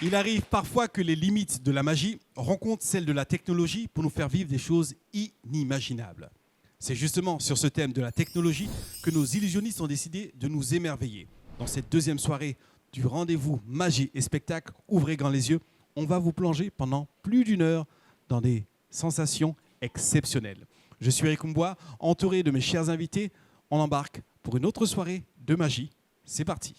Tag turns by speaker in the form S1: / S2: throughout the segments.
S1: Il arrive parfois que les limites de la magie rencontrent celles de la technologie pour nous faire vivre des choses inimaginables. C'est justement sur ce thème de la technologie que nos illusionnistes ont décidé de nous émerveiller. Dans cette deuxième soirée du rendez-vous magie et spectacle, ouvrez grand les yeux, on va vous plonger pendant plus d'une heure dans des sensations exceptionnelles. Je suis Eric Mbois, entouré de mes chers invités. On embarque pour une autre soirée de magie. C'est parti.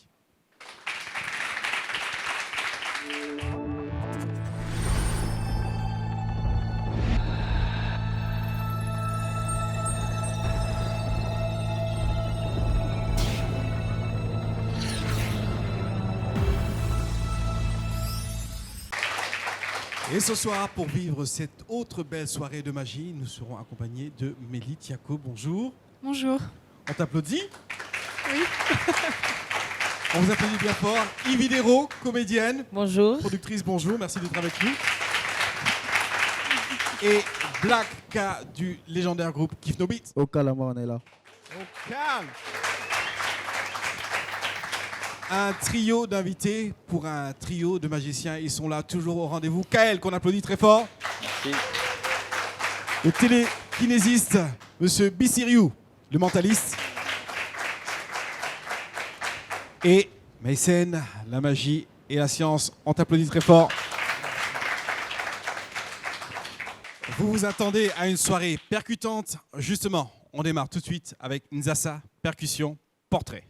S1: Et ce soir, pour vivre cette autre belle soirée de magie, nous serons accompagnés de Mélie Tiako. Bonjour.
S2: Bonjour.
S1: On t'applaudit.
S2: Oui.
S1: On vous applaudit bien fort. Yves Hidero, comédienne.
S3: Bonjour.
S1: Productrice, bonjour. Merci d'être avec nous. Et Black K du légendaire groupe Kiff No Beat.
S4: Au calme, on est là.
S1: Au calme. Un trio d'invités pour un trio de magiciens. Ils sont là toujours au rendez-vous. Kael, qu'on applaudit très fort.
S5: Merci.
S1: Le télékinésiste, monsieur Bissiriou, le mentaliste. Et Meissen, la magie et la science. On t'applaudit très fort. Vous vous attendez à une soirée percutante. Justement, on démarre tout de suite avec Nzassa, percussion, portrait.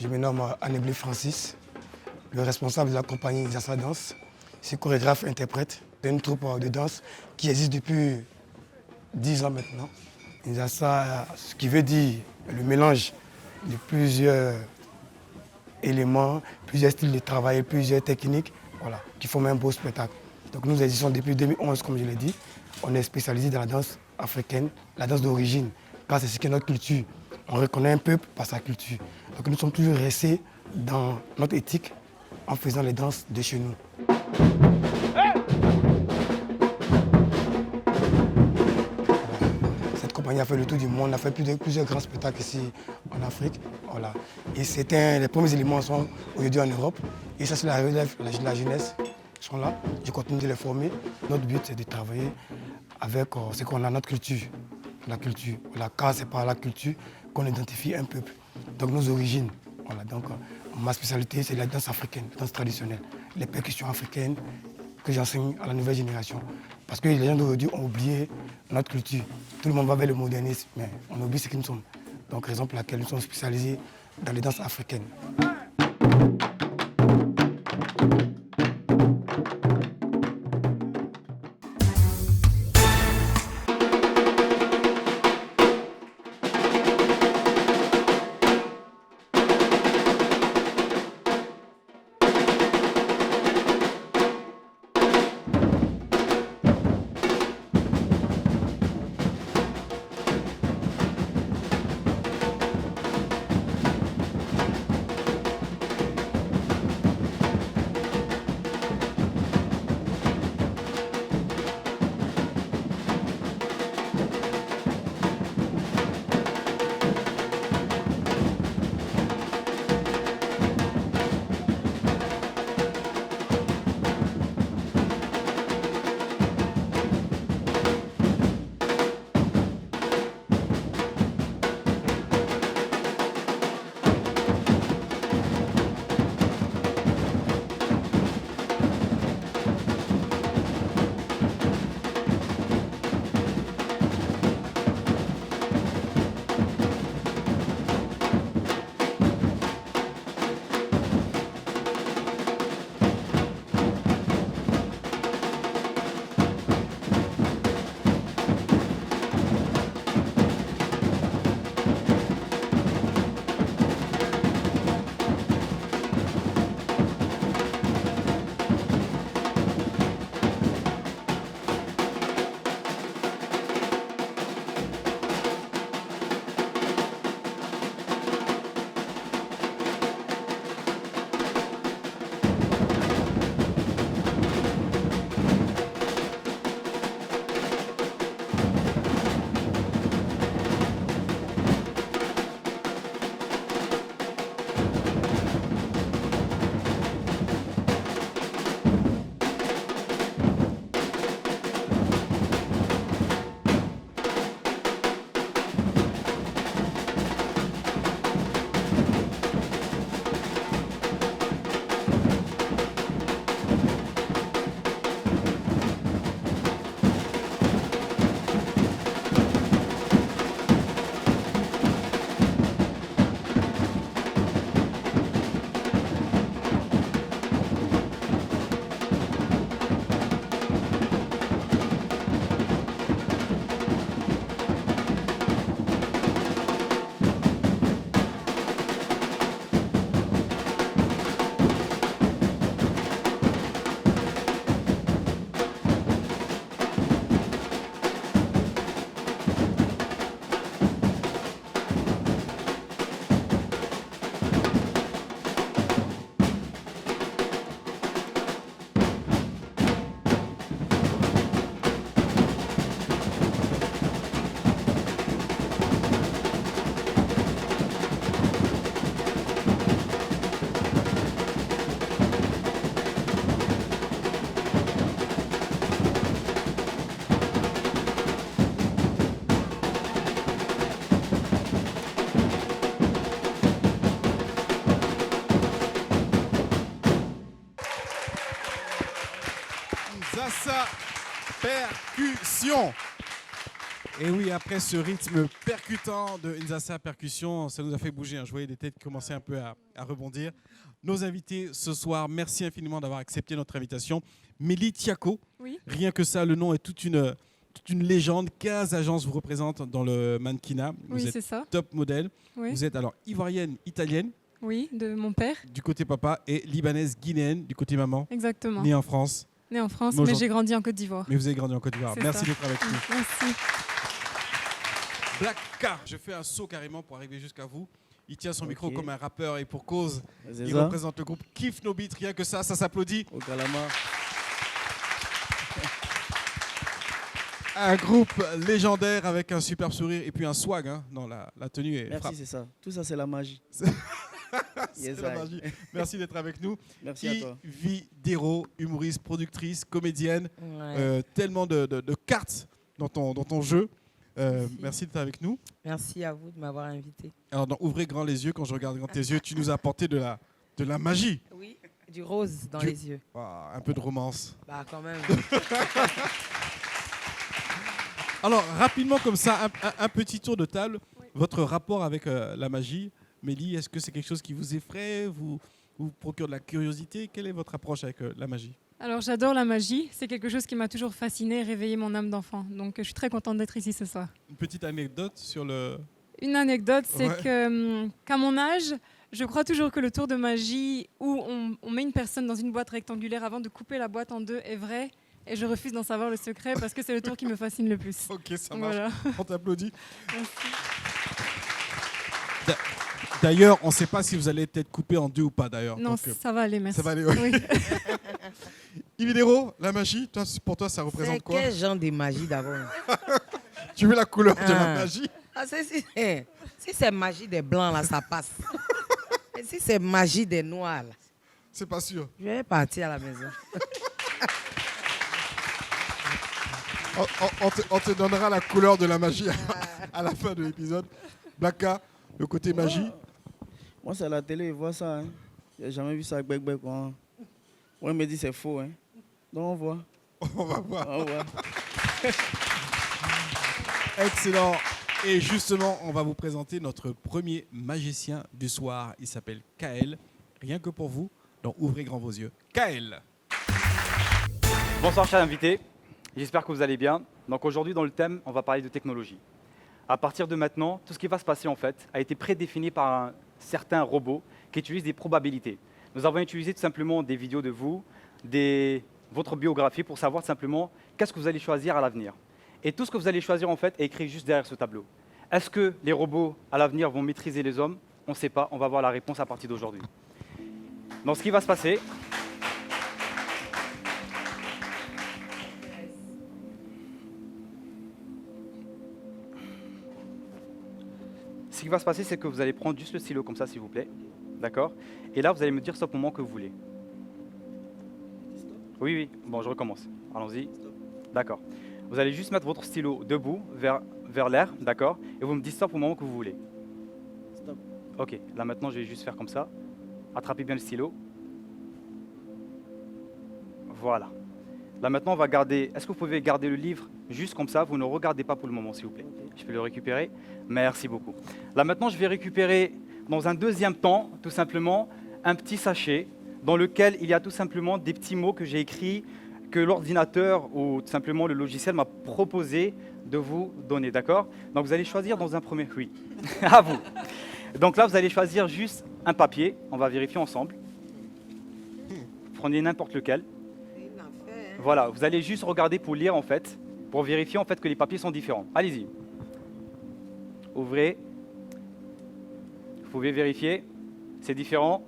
S6: Je me nomme Anébli Francis, le responsable de la compagnie Nzassa Danse. Je suis chorégraphe interprète d'une troupe de danse qui existe depuis 10 ans maintenant. Nzassa, ce qui veut dire le mélange de plusieurs éléments, plusieurs styles de travail, plusieurs techniques, voilà, qui forment un beau spectacle. Donc nous existons depuis 2011, comme je l'ai dit. On est spécialisé dans la danse africaine, la danse d'origine, car c'est ce qu'est notre culture. On reconnaît un peuple par sa culture. Donc nous sommes toujours restés dans notre éthique en faisant les danses de chez nous. Cette compagnie a fait le tour du monde, on a fait plusieurs grands spectacles ici en Afrique. Voilà. Et les premiers éléments sont aujourd'hui en Europe. Et ça, c'est la relève, la jeunesse sont là. Je continue de les former. Notre but, c'est de travailler avec ce qu'on a, notre culture. La culture. Voilà. Car c'est par la culture qu'on identifie un peuple. Donc nos origines. Voilà. Donc, ma spécialité, c'est la danse africaine, la danse traditionnelle. Les percussions africaines que j'enseigne à la nouvelle génération. Parce que les gens d'aujourd'hui ont oublié notre culture. Tout le monde va vers le modernisme, mais on oublie ce que nous sommes. Donc, raison pour laquelle nous sommes spécialisés dans les danses africaines.
S1: percussion. Et oui, après ce rythme percutant de Nzasa Percussion, ça nous a fait bouger. Je voyais des têtes qui commençaient un peu à rebondir. Nos invités ce soir, merci infiniment d'avoir accepté notre invitation. Mélie Tiako,
S2: Oui.
S1: rien que ça, le nom est toute une légende. 15 agences vous représentent dans le mannequinat. Vous
S2: Oui,
S1: êtes
S2: c'est ça.
S1: top modèle.
S2: Oui.
S1: Vous êtes alors ivoirienne, italienne
S2: Oui, de mon père.
S1: du côté papa et libanaise, guinéenne du côté maman.
S2: Exactement.
S1: Née en France,
S2: Né en France,
S1: Mais
S2: mais
S1: aujourd'hui-
S2: j'ai grandi en Côte d'Ivoire.
S1: mais vous avez grandi en Côte d'Ivoire.
S2: C'est
S1: Merci
S2: ça.
S1: d'être avec nous.
S2: Merci.
S1: Black Car, je fais un saut carrément pour arriver jusqu'à vous. Il tient son micro
S3: Ok.
S1: comme un rappeur et pour cause,
S3: C'est
S1: il
S3: ça.
S1: représente le groupe Kiff No Beat. Rien que ça s'applaudit.
S3: Au Kalama.
S1: Un groupe légendaire avec un super sourire et puis un swag. Non, la tenue est
S3: Merci,
S1: frappe.
S3: c'est ça. Tout ça, c'est la magie.
S1: C'est
S3: Yes,
S1: la
S3: I.
S1: magie. Merci d'être avec nous.
S3: Merci à toi.
S1: Vidéro, humoriste, productrice, comédienne. Tellement de cartes dans ton jeu. Merci d'être avec nous.
S4: Merci à vous de m'avoir invité.
S1: Alors, ouvrez grand les yeux. Quand je regarde grand tes yeux, tu nous as apporté de la magie.
S4: Oui, du rose dans
S1: Du-
S4: les yeux.
S1: Ah, un peu de romance.
S4: Bah quand même.
S1: Alors, rapidement comme ça, un petit tour de table. Votre rapport avec la magie. Mélie, est-ce que c'est quelque chose qui vous effraie, vous procure de la curiosité? Quelle est votre approche avec la magie?
S2: Alors j'adore la magie. C'est quelque chose qui m'a toujours fascinée, réveillé mon âme d'enfant. Donc je suis très contente d'être ici ce soir.
S1: Une petite anecdote sur le...
S2: Une anecdote, c'est
S1: Ouais.
S2: qu'à mon âge, je crois toujours que le tour de magie où on met une personne dans une boîte rectangulaire avant de couper la boîte en deux est vrai. Et je refuse d'en savoir le secret parce que c'est le tour qui me fascine le plus.
S1: Ok, ça marche.
S2: Voilà.
S1: On t'applaudit.
S2: Merci.
S1: D'ailleurs, on ne sait pas si vous allez être coupé en deux ou pas d'ailleurs.
S2: Non,
S1: Donc,
S2: ça va aller, merci.
S1: ça va aller, ouais.
S2: Oui.
S1: Yvidero, la magie, pour toi, ça
S4: C'est
S1: représente quoi?
S4: quel genre de magie d'abord?
S1: Tu veux la couleur de la
S4: Ah.
S1: magie?
S4: Ah, si c'est magie des blancs, là, ça passe. Et si c'est magie des noirs, là,
S1: C'est pas sûr.
S4: je vais partir à la maison.
S1: On te donnera la couleur de la magie à la fin de l'épisode. Blacka, le côté magie.
S3: Moi, c'est à la télé, je vois ça. Hein. J'ai jamais vu ça avec Bec Bec. Moi, il me dit c'est faux. Hein. Donc, on voit.
S1: On va voir.
S3: On voit.
S1: Excellent. Et justement, on va vous présenter notre premier magicien du soir. Il s'appelle Kael. Rien que pour vous. Donc ouvrez grand vos yeux. Kael.
S5: Bonsoir chers invités, j'espère que vous allez bien. Donc aujourd'hui dans le thème, on va parler de technologie. À partir de maintenant, tout ce qui va se passer en fait a été prédéfini par un certain robot qui utilise des probabilités. Nous avons utilisé tout simplement des vidéos de vous, votre biographie pour savoir simplement qu'est-ce que vous allez choisir à l'avenir. Et tout ce que vous allez choisir en fait est écrit juste derrière ce tableau. Est-ce que les robots à l'avenir vont maîtriser les hommes? On ne sait pas, on va voir la réponse à partir d'aujourd'hui. Donc ce qui va se passer, ce qui va se passer, c'est que vous allez prendre juste le stylo comme ça, s'il vous plaît. D'accord? Et là, vous allez me dire stop au moment que vous voulez. Oui, oui. Bon, je recommence. Allons-y. D'accord. Vous allez juste mettre votre stylo debout vers l'air, d'accord? Et vous me dites stop au moment que vous voulez.
S3: Stop.
S5: Ok. Là, maintenant, je vais juste faire comme ça. Attrapez bien le stylo. Voilà. Là, maintenant, on va garder... Est-ce que vous pouvez garder le livre juste comme ça? Vous ne regardez pas pour le moment, s'il vous plaît. Je peux le récupérer. Merci beaucoup. Là, maintenant, je vais récupérer, dans un deuxième temps, tout simplement, un petit sachet dans lequel il y a tout simplement des petits mots que j'ai écrits, que l'ordinateur ou tout simplement le logiciel m'a proposé de vous donner, d'accord? Donc, vous allez choisir dans un premier... Oui, à vous. Donc là, vous allez choisir juste un papier. On va vérifier ensemble. Prenez n'importe lequel. Voilà, vous allez juste regarder pour lire en fait, pour vérifier en fait que les papiers sont différents. Allez-y. Ouvrez. Vous pouvez vérifier. C'est différent.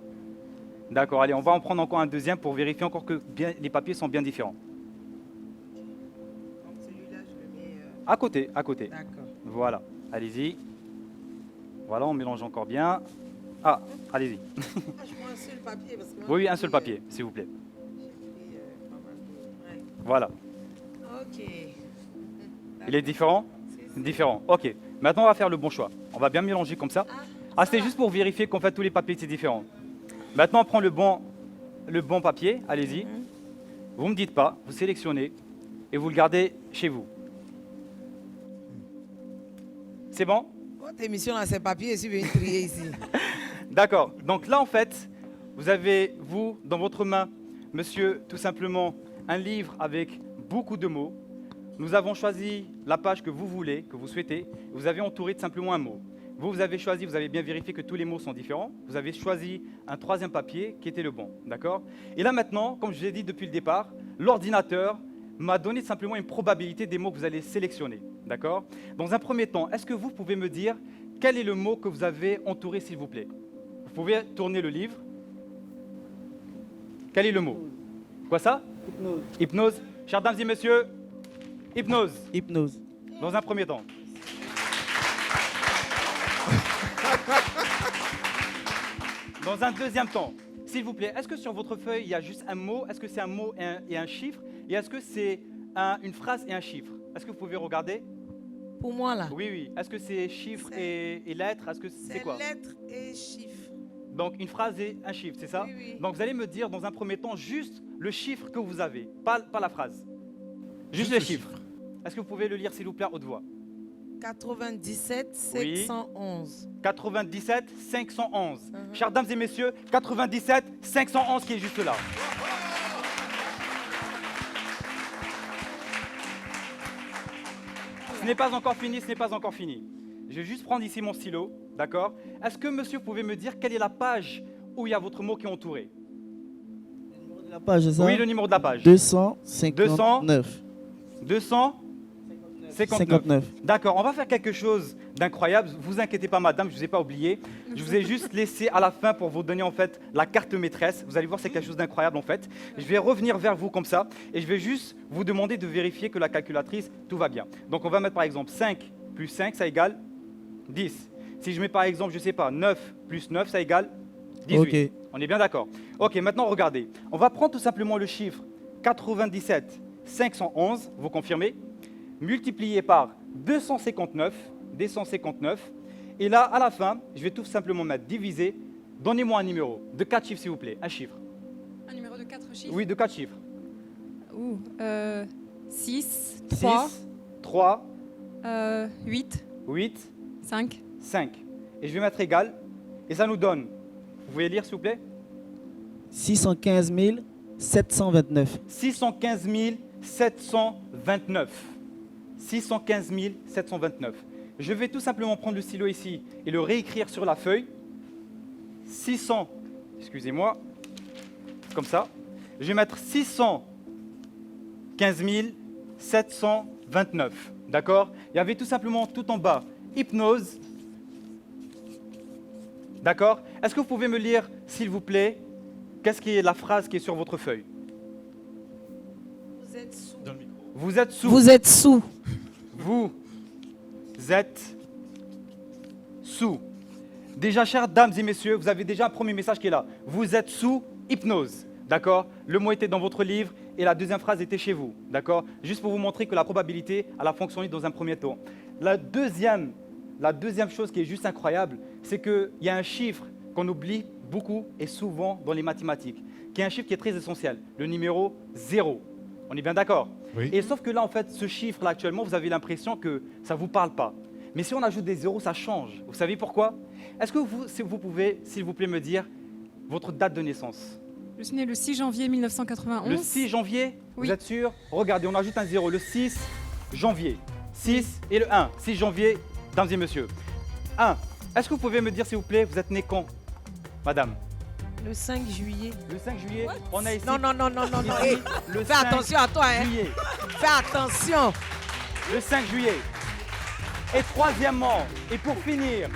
S5: D'accord, allez, on va en prendre encore un deuxième pour vérifier encore que les papiers sont bien différents.
S4: Donc celui-là, je le mets...
S5: À côté, à côté.
S4: D'accord.
S5: Voilà, allez-y. Voilà, on mélange encore bien. Ah, allez-y.
S4: Ah, je prends un seul papier parce que... moi,
S5: Oui,
S4: j'ai
S5: un seul
S4: pris,
S5: papier, s'il vous plaît.
S4: j'ai pris, pas mal de- ouais.
S5: Voilà.
S4: Ok.
S5: Il est différent? Différent, ok. Maintenant, on va faire le bon choix. On va bien mélanger comme ça. Ah, c'était juste pour vérifier qu'en fait tous les papiers étaient différents. Maintenant, on prend le bon papier. Allez-y. Vous ne me dites pas, vous sélectionnez. et vous le gardez chez vous. C'est bon?
S4: Votre émission là, c'est papier, si vous venez trier ici.
S5: D'accord. Donc là, en fait, vous avez, vous, dans votre main, monsieur, tout simplement, un livre avec beaucoup de mots. Nous avons choisi la page que vous voulez, que vous souhaitez. Vous avez entouré de simplement un mot. Vous avez choisi, vous avez bien vérifié que tous les mots sont différents. Vous avez choisi un troisième papier qui était le bon. D'accord? Et là maintenant, comme je vous l'ai dit depuis le départ, l'ordinateur m'a donné simplement une probabilité des mots que vous allez sélectionner. D'accord? Dans un premier temps, est-ce que vous pouvez me dire quel est le mot que vous avez entouré, s'il vous plaît? Vous pouvez tourner le livre. Quel est le mot? Quoi ça?
S3: Hypnose.
S5: Hypnose. Chères dames et messieurs, hypnose.
S3: Hypnose.
S5: Dans un premier temps. Dans un deuxième temps, s'il vous plaît, est-ce que sur votre feuille, il y a juste un mot? Est-ce que c'est un mot et un chiffre? Et est-ce que c'est une phrase et un chiffre? Est-ce que vous pouvez regarder?
S4: Pour moi là,
S5: Oui, oui. Est-ce que c'est chiffres et lettres? Est-ce que c'est quoi?
S4: lettres et chiffres.
S5: Donc une phrase et un chiffre, c'est ça?
S4: Oui, oui.
S5: Donc vous allez me dire dans un premier temps juste le chiffre que vous avez, pas la phrase. Juste
S1: le
S5: le chiffre. Est-ce que vous pouvez le lire s'il vous plaît à haute voix?
S4: 97
S5: Oui.
S4: 711.
S5: 97 511.
S4: Mhm.
S5: Chères dames et messieurs, 97 511 qui est juste là. Ce n'est pas encore fini, ce n'est pas encore fini. Je vais juste prendre ici mon stylo, d'accord? Est-ce que monsieur pouvez me dire quelle est la page où il y a votre mot qui est entouré?
S3: La page, c'est ça?
S5: Oui, le numéro de la page.
S3: 259.
S5: 259. D'accord, on va faire quelque chose d'incroyable. Vous inquiétez pas, madame, je ne vous ai pas oublié. Je vous ai juste laissé à la fin pour vous donner en fait la carte maîtresse. Vous allez voir, c'est quelque chose d'incroyable en fait. Je vais revenir vers vous comme ça et je vais juste vous demander de vérifier que la calculatrice, tout va bien. Donc on va mettre par exemple 5 plus 5, ça égale 10. Si je mets par exemple, je ne sais pas, 9 plus 9, ça égale 18.
S3: Ok.
S5: On est bien d'accord? Ok, maintenant regardez. On va prendre tout simplement le chiffre 97 511, vous confirmez? Multiplié par 259, et là, à la fin, je vais tout simplement mettre divisé. Donnez-moi un numéro de 4 chiffres, s'il vous plaît. Un chiffre.
S2: Un numéro de 4 chiffres.
S5: Oui, de 4 chiffres.
S2: 6, 3,
S5: 6, 3,
S2: 8,
S5: 8,
S2: 5.
S5: 5. Et je vais mettre égal. Et ça nous donne, vous pouvez lire, s'il vous plaît?
S3: 615 729.
S5: 615 729. 615 729. Je vais tout simplement prendre le stylo ici et le réécrire sur la feuille. 600, excusez-moi, comme ça. Je vais mettre 615 729. D'accord? Il y avait tout simplement tout en bas, hypnose. D'accord? Est-ce que vous pouvez me lire, s'il vous plaît, qu'est-ce qui est la phrase qui est sur votre feuille?
S4: Vous êtes sous.
S1: Dans le micro.
S5: Vous êtes sous.
S4: Vous êtes sous.
S5: Vous êtes sous. Déjà, chères dames et messieurs, vous avez déjà un premier message qui est là. Vous êtes sous hypnose. D'accord? Le mot était dans votre livre et la deuxième phrase était chez vous. D'accord? Juste pour vous montrer que la probabilité, elle a fonctionné dans un premier temps. La deuxième chose qui est juste incroyable, c'est qu'il y a un chiffre qu'on oublie beaucoup et souvent dans les mathématiques, qui est un chiffre qui est très essentiel, le numéro 0. On est bien d'accord?
S1: Oui.
S5: Et sauf que là, en fait, ce chiffre-là, actuellement, vous avez l'impression que ça ne vous parle pas. Mais si on ajoute des zéros, ça change. Vous savez pourquoi? Est-ce que vous pouvez, s'il vous plaît, me dire votre date de naissance?
S2: Je suis née le 6 janvier 1991.
S5: Le 6 janvier?
S2: Oui.
S5: Vous êtes sûr? Regardez, on ajoute un 0. Le 6 janvier. 6 et le 1. 6 janvier, dames et messieurs. 1. Est-ce que vous pouvez me dire, s'il vous plaît, vous êtes né quand, madame?
S4: Le 5 juillet.
S5: Le 5 juillet? On a ici.
S4: Non.
S5: ici,
S4: Hey,
S5: le
S4: fais
S5: 5
S4: attention à toi, hein.
S5: juillet.
S4: Fais attention.
S5: Le 5 juillet. Et troisièmement, et pour finir,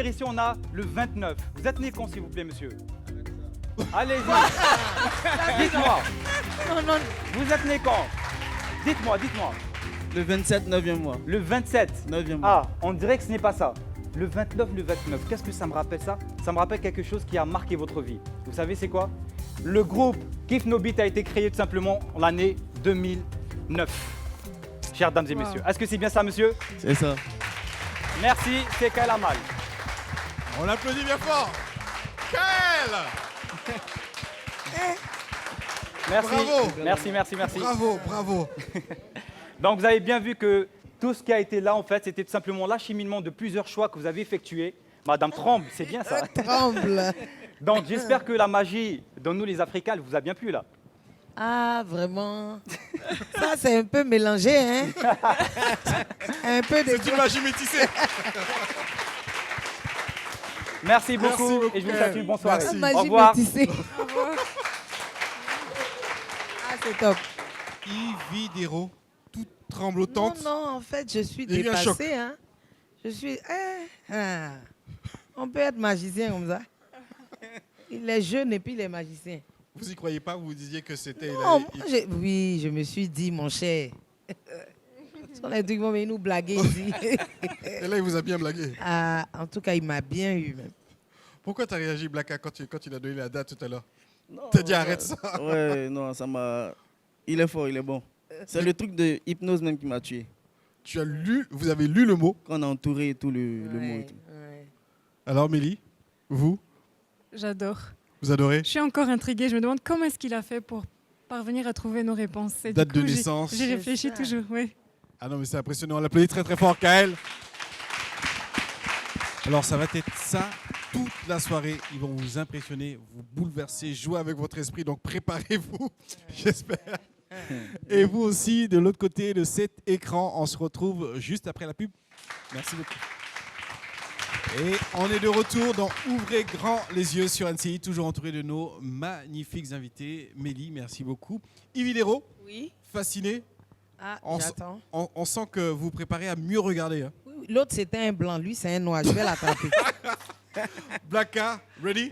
S5: ici on a le 29. Vous êtes né quand, s'il vous plaît, monsieur? Allez-y. Dites-moi,
S4: Non.
S5: vous êtes né quand? Dites-moi.
S3: Le 27, 9e mois.
S5: Le 27.
S3: 9e mois.
S5: Ah, on dirait que ce n'est pas ça. Le 29, qu'est-ce que ça me rappelle ça? Ça me rappelle quelque chose qui a marqué votre vie. Vous savez c'est quoi? Le groupe Kif No Beat a été créé tout simplement en l'année 2009. Chères dames et messieurs, est-ce que c'est bien ça, monsieur?
S3: C'est ça.
S5: Merci, c'est Kael Amal.
S1: On l'applaudit bien fort. Kael!
S5: Merci.
S1: Bravo.
S5: Merci.
S1: Bravo.
S5: Donc vous avez bien vu que tout ce qui a été là, en fait, c'était tout simplement l'acheminement de plusieurs choix que vous avez effectués. Madame tremble, c'est bien ça.
S4: Tremble.
S5: Donc j'espère que la magie de nous les Africains elle vous a bien plu là.
S4: Ah, vraiment. Ça, c'est un peu mélangé, hein. Un peu de...
S1: C'est une magie métissée.
S5: Merci beaucoup, et je vous souhaite une bonne soirée.
S1: Merci.
S5: Au
S4: Magie
S5: revoir.
S4: métissée. Ah, c'est top.
S1: Yvidero, toute
S4: Non,
S1: tremblotante.
S4: non, en fait, je suis
S1: Il y a eu un choc.
S4: dépassée. Hein. Je suis... On peut être magicien comme ça. Il est jeune et puis il est magicien.
S1: Vous y croyez pas? Vous vous disiez que c'était...
S4: Non, moi, oui, je me suis dit, mon cher. Ce sont les trucs qui vont venir nous blaguer ici.
S1: Et là, il vous a bien blagué.
S4: Ah, en tout cas, il m'a bien eu. Même.
S1: Pourquoi tu as réagi, Blacka, quand il a donné la date tout à l'heure? T'as dit arrête ça.
S3: Ouais, non, ça m'a... Il est fort, il est bon. C'est le truc de hypnose même qui m'a tué.
S1: Vous avez lu le mot.
S3: Quand on a entouré et tout le mot et tout.
S4: Ouais.
S1: Alors, Mélie, vous
S2: J'adore.
S1: Vous adorez?
S2: Je suis encore intriguée. Je me demande comment est-ce qu'il a fait pour parvenir à trouver nos réponses. Et du
S1: Date de
S2: coup,
S1: naissance.
S2: J'ai réfléchi
S4: C'est ça.
S2: toujours, oui.
S1: Ah non, mais c'est impressionnant. On l'applaudit très très fort, Kael. Alors, ça va être ça toute la soirée. Ils vont vous impressionner, vous bouleverser, jouer avec votre esprit. Donc, préparez-vous, j'espère. Et vous aussi, de l'autre côté de cet écran, on se retrouve juste après la pub. Merci beaucoup. Et on est de retour dans Ouvrez grand les yeux sur NCI, toujours entouré de nos magnifiques invités. Mélie, merci beaucoup. Yvidero,
S4: Oui.
S1: fasciné.
S4: Ah,
S1: On s-
S4: j'attends.
S1: On sent que vous vous préparez à mieux regarder. Hein.
S4: Oui, oui. L'autre, c'était un blanc. Lui, c'est un noir. Je vais l'attraper.
S1: Blacka, ready?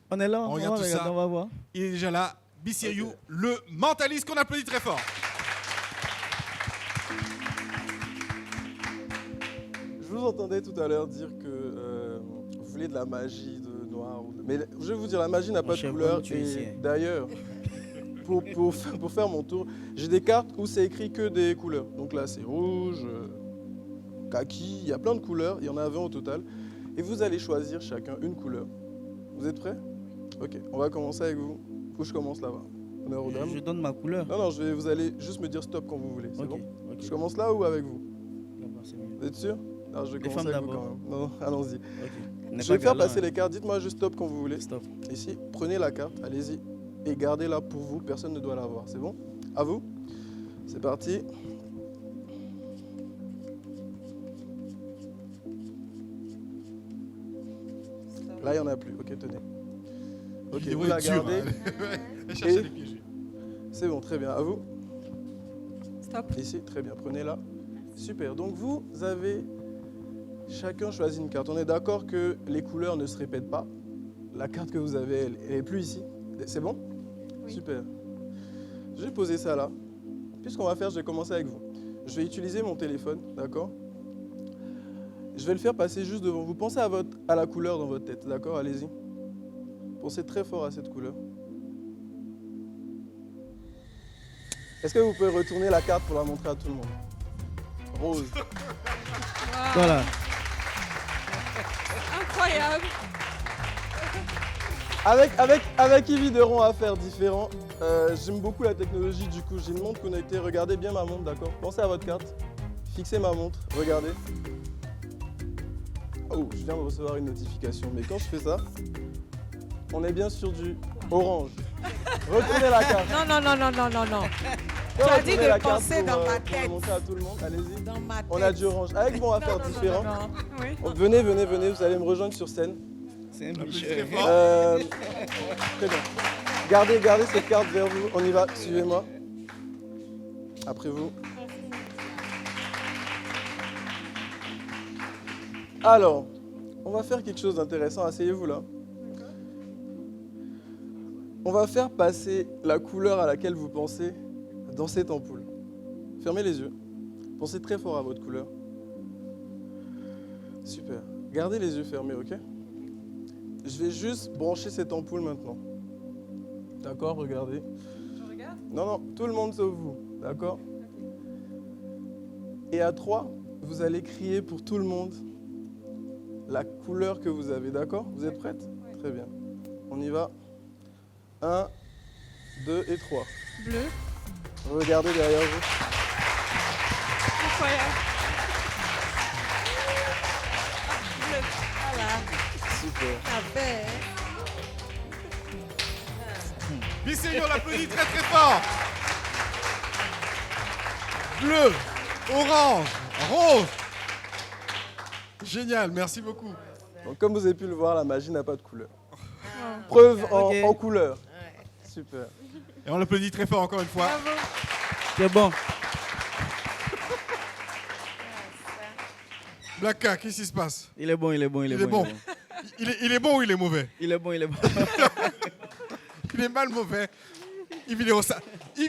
S3: On est là,
S1: On
S3: on
S1: regarde
S3: va
S1: tout ça.
S3: regarder, on va voir.
S1: Il est déjà là. Bissiriou, le mentaliste qu'on applaudit très fort.
S7: Je vous entendais tout à l'heure dire que vous voulez de la magie de noir. Mais je vais vous dire, la magie n'a
S3: Mon
S7: pas de
S3: cher,
S7: couleur.
S3: comme tu es ici,
S7: Et
S3: hein.
S7: d'ailleurs, pour faire mon tour, j'ai des cartes où c'est écrit que des couleurs. Donc là, c'est rouge, kaki, il y a plein de couleurs. Il y en a 20 au total. Et vous allez choisir chacun une couleur. Vous êtes prêts? Ok, on va commencer avec vous. Où je commence là-bas? Honneur aux dames.
S3: Je donne ma couleur.
S7: Non, vous allez juste me dire stop quand vous voulez. C'est
S3: Ok,
S7: bon?
S3: ok.
S7: Je commence là ou avec vous?
S3: D'accord, c'est mieux.
S7: Vous êtes sûr? Non, je vais
S3: Les
S7: commencer
S3: femmes
S7: avec vous
S3: d'abord.
S7: quand même. Non, allons-y.
S3: Ok. On n'est
S7: Je
S3: pas
S7: vais faire
S3: galant,
S7: passer
S3: hein.
S7: les cartes. Dites-moi juste stop quand vous voulez.
S3: Stop.
S7: Ici, prenez la carte, allez-y. Et gardez-la pour vous. Personne ne doit la voir. C'est bon? À vous? C'est parti. Là, il n'y en a plus. Ok, tenez. Ok,
S1: Yvidero
S7: vous
S1: est
S7: la
S1: dur,
S7: gardez.
S1: hein. Elle cherchait
S7: Et-
S1: les piéger.
S7: C'est bon, très bien. À vous?
S2: Stop.
S7: Ici, très bien. Prenez-la. Super. Donc, vous avez chacun choisi une carte. On est d'accord que les couleurs ne se répètent pas. La carte que vous avez, elle est plus ici. C'est bon?
S2: Oui.
S7: Super. Je vais poser ça là. Puisqu'on va faire, je vais commencer avec vous. Je vais utiliser mon téléphone, d'accord? Je vais le faire passer juste devant vous. Pensez à la couleur dans votre tête, d'accord? Allez-y. Pensez très fort à cette couleur. Est-ce que vous pouvez retourner la carte pour la montrer à tout le monde? Rose.
S3: Voilà.
S2: Incroyable.
S7: Avec Yvidero, on va faire différent. J'aime beaucoup la technologie, du coup, j'ai une montre connectée. Regardez bien ma montre, d'accord? Pensez à votre carte. Fixez ma montre, regardez. Oh, je viens de recevoir une notification, mais quand je fais ça, on est bien sur du orange. Retournez la carte.
S4: Non.
S7: Tu
S4: as dit de penser dans ma
S7: Pour
S4: tête.
S7: le montrer à tout le monde, allez-y.
S4: Dans ma tête.
S7: On a du orange. Avec vous, on va faire différent.
S4: Non.
S2: Oui.
S7: Venez, vous allez me rejoindre sur scène.
S3: C'est un
S1: Applaudis
S3: bicheux.
S1: très fort.
S7: Très bien. Gardez cette carte vers vous. On y va, suivez-moi. Après vous. Alors, on va faire quelque chose d'intéressant. Asseyez-vous là. On va faire passer la couleur à laquelle vous pensez dans cette ampoule. Fermez les yeux. Pensez très fort à votre couleur. Super. Gardez les yeux fermés, ok? Je vais juste brancher cette ampoule maintenant. D'accord, regardez.
S2: Je regarde.
S7: Non, tout le monde sauf vous. D'accord? Et à 3, vous allez crier pour tout le monde la couleur que vous avez. D'accord? Vous êtes prêtes? Très bien. On y va. 1, 2 et 3.
S2: Bleu.
S7: Regardez derrière vous.
S2: Incroyable.
S4: Bleu. Voilà.
S7: Super.
S4: Parfait.
S1: Bissegno, on l'applaudit très très fort. Bleu, orange, rose. Génial, merci beaucoup.
S7: Donc comme vous avez pu le voir, la magie n'a pas de couleur.
S2: Wow.
S7: Preuve
S3: Ok.
S7: en couleur. Super.
S1: Et on l'applaudit très fort encore une fois.
S2: Bravo.
S3: C'est bon.
S1: Blacka, qu'est-ce qui se passe?
S3: Il est bon, il est bon, il est
S1: Il est
S3: bon.
S1: bon. Il est bon ou il est mauvais?
S3: Il est bon, il est bon.
S1: Il est mal mauvais. Yves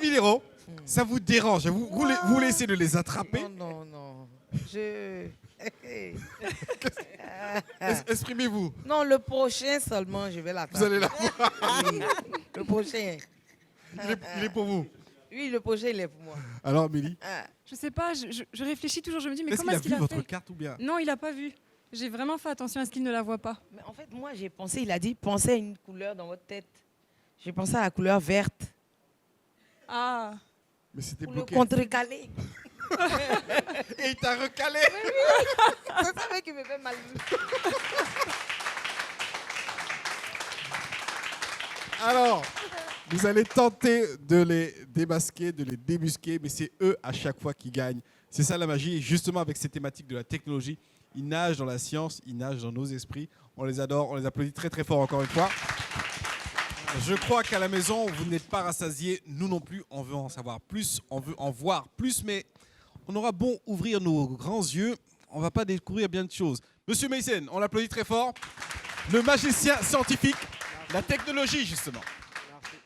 S1: Liro, ça vous dérange? Vous voulez essayer de les attraper?
S4: Non, non, non. Je...
S1: Exprimez-vous.
S4: Non, le prochain seulement, je vais l'attraper.
S1: Vous allez la voir.
S4: Oui, le prochain.
S1: Il est pour vous.
S4: Oui, le prochain, il est pour moi.
S1: Alors, Mélie,
S4: Ah.
S2: Je sais pas, je réfléchis toujours, je me dis, mais
S1: est-ce
S2: comment
S1: qu'il a
S2: est-ce qu'il
S1: vu
S2: a
S1: votre
S2: fait?
S1: carte ou bien?
S2: Non, il a pas vu. J'ai vraiment fait attention à ce qu'il ne la voit pas.
S4: Mais en fait, moi, j'ai pensé, il a dit, pensez à une couleur dans votre tête. J'ai pensé à la couleur verte.
S2: Ah,
S1: Mais c'était
S4: Pour le
S1: bloqué.
S4: contrecaler.
S1: Et il t'a recalé.
S4: C'est ça qui me fait mal.
S1: Alors, vous allez tenter de les démasquer, de les débusquer, mais c'est eux à chaque fois qui gagnent. C'est ça la magie. Et justement, avec ces thématiques de la technologie, ils nagent dans la science, ils nagent dans nos esprits. On les adore, on les applaudit très très fort encore une fois. Je crois qu'à la maison, vous n'êtes pas rassasiés. Nous non plus, on veut en savoir plus, on veut en voir plus, mais on aura beau ouvrir nos grands yeux, on ne va pas découvrir bien de choses. Monsieur Mason, on l'applaudit très fort. Le magicien scientifique, la technologie justement.
S8: Merci.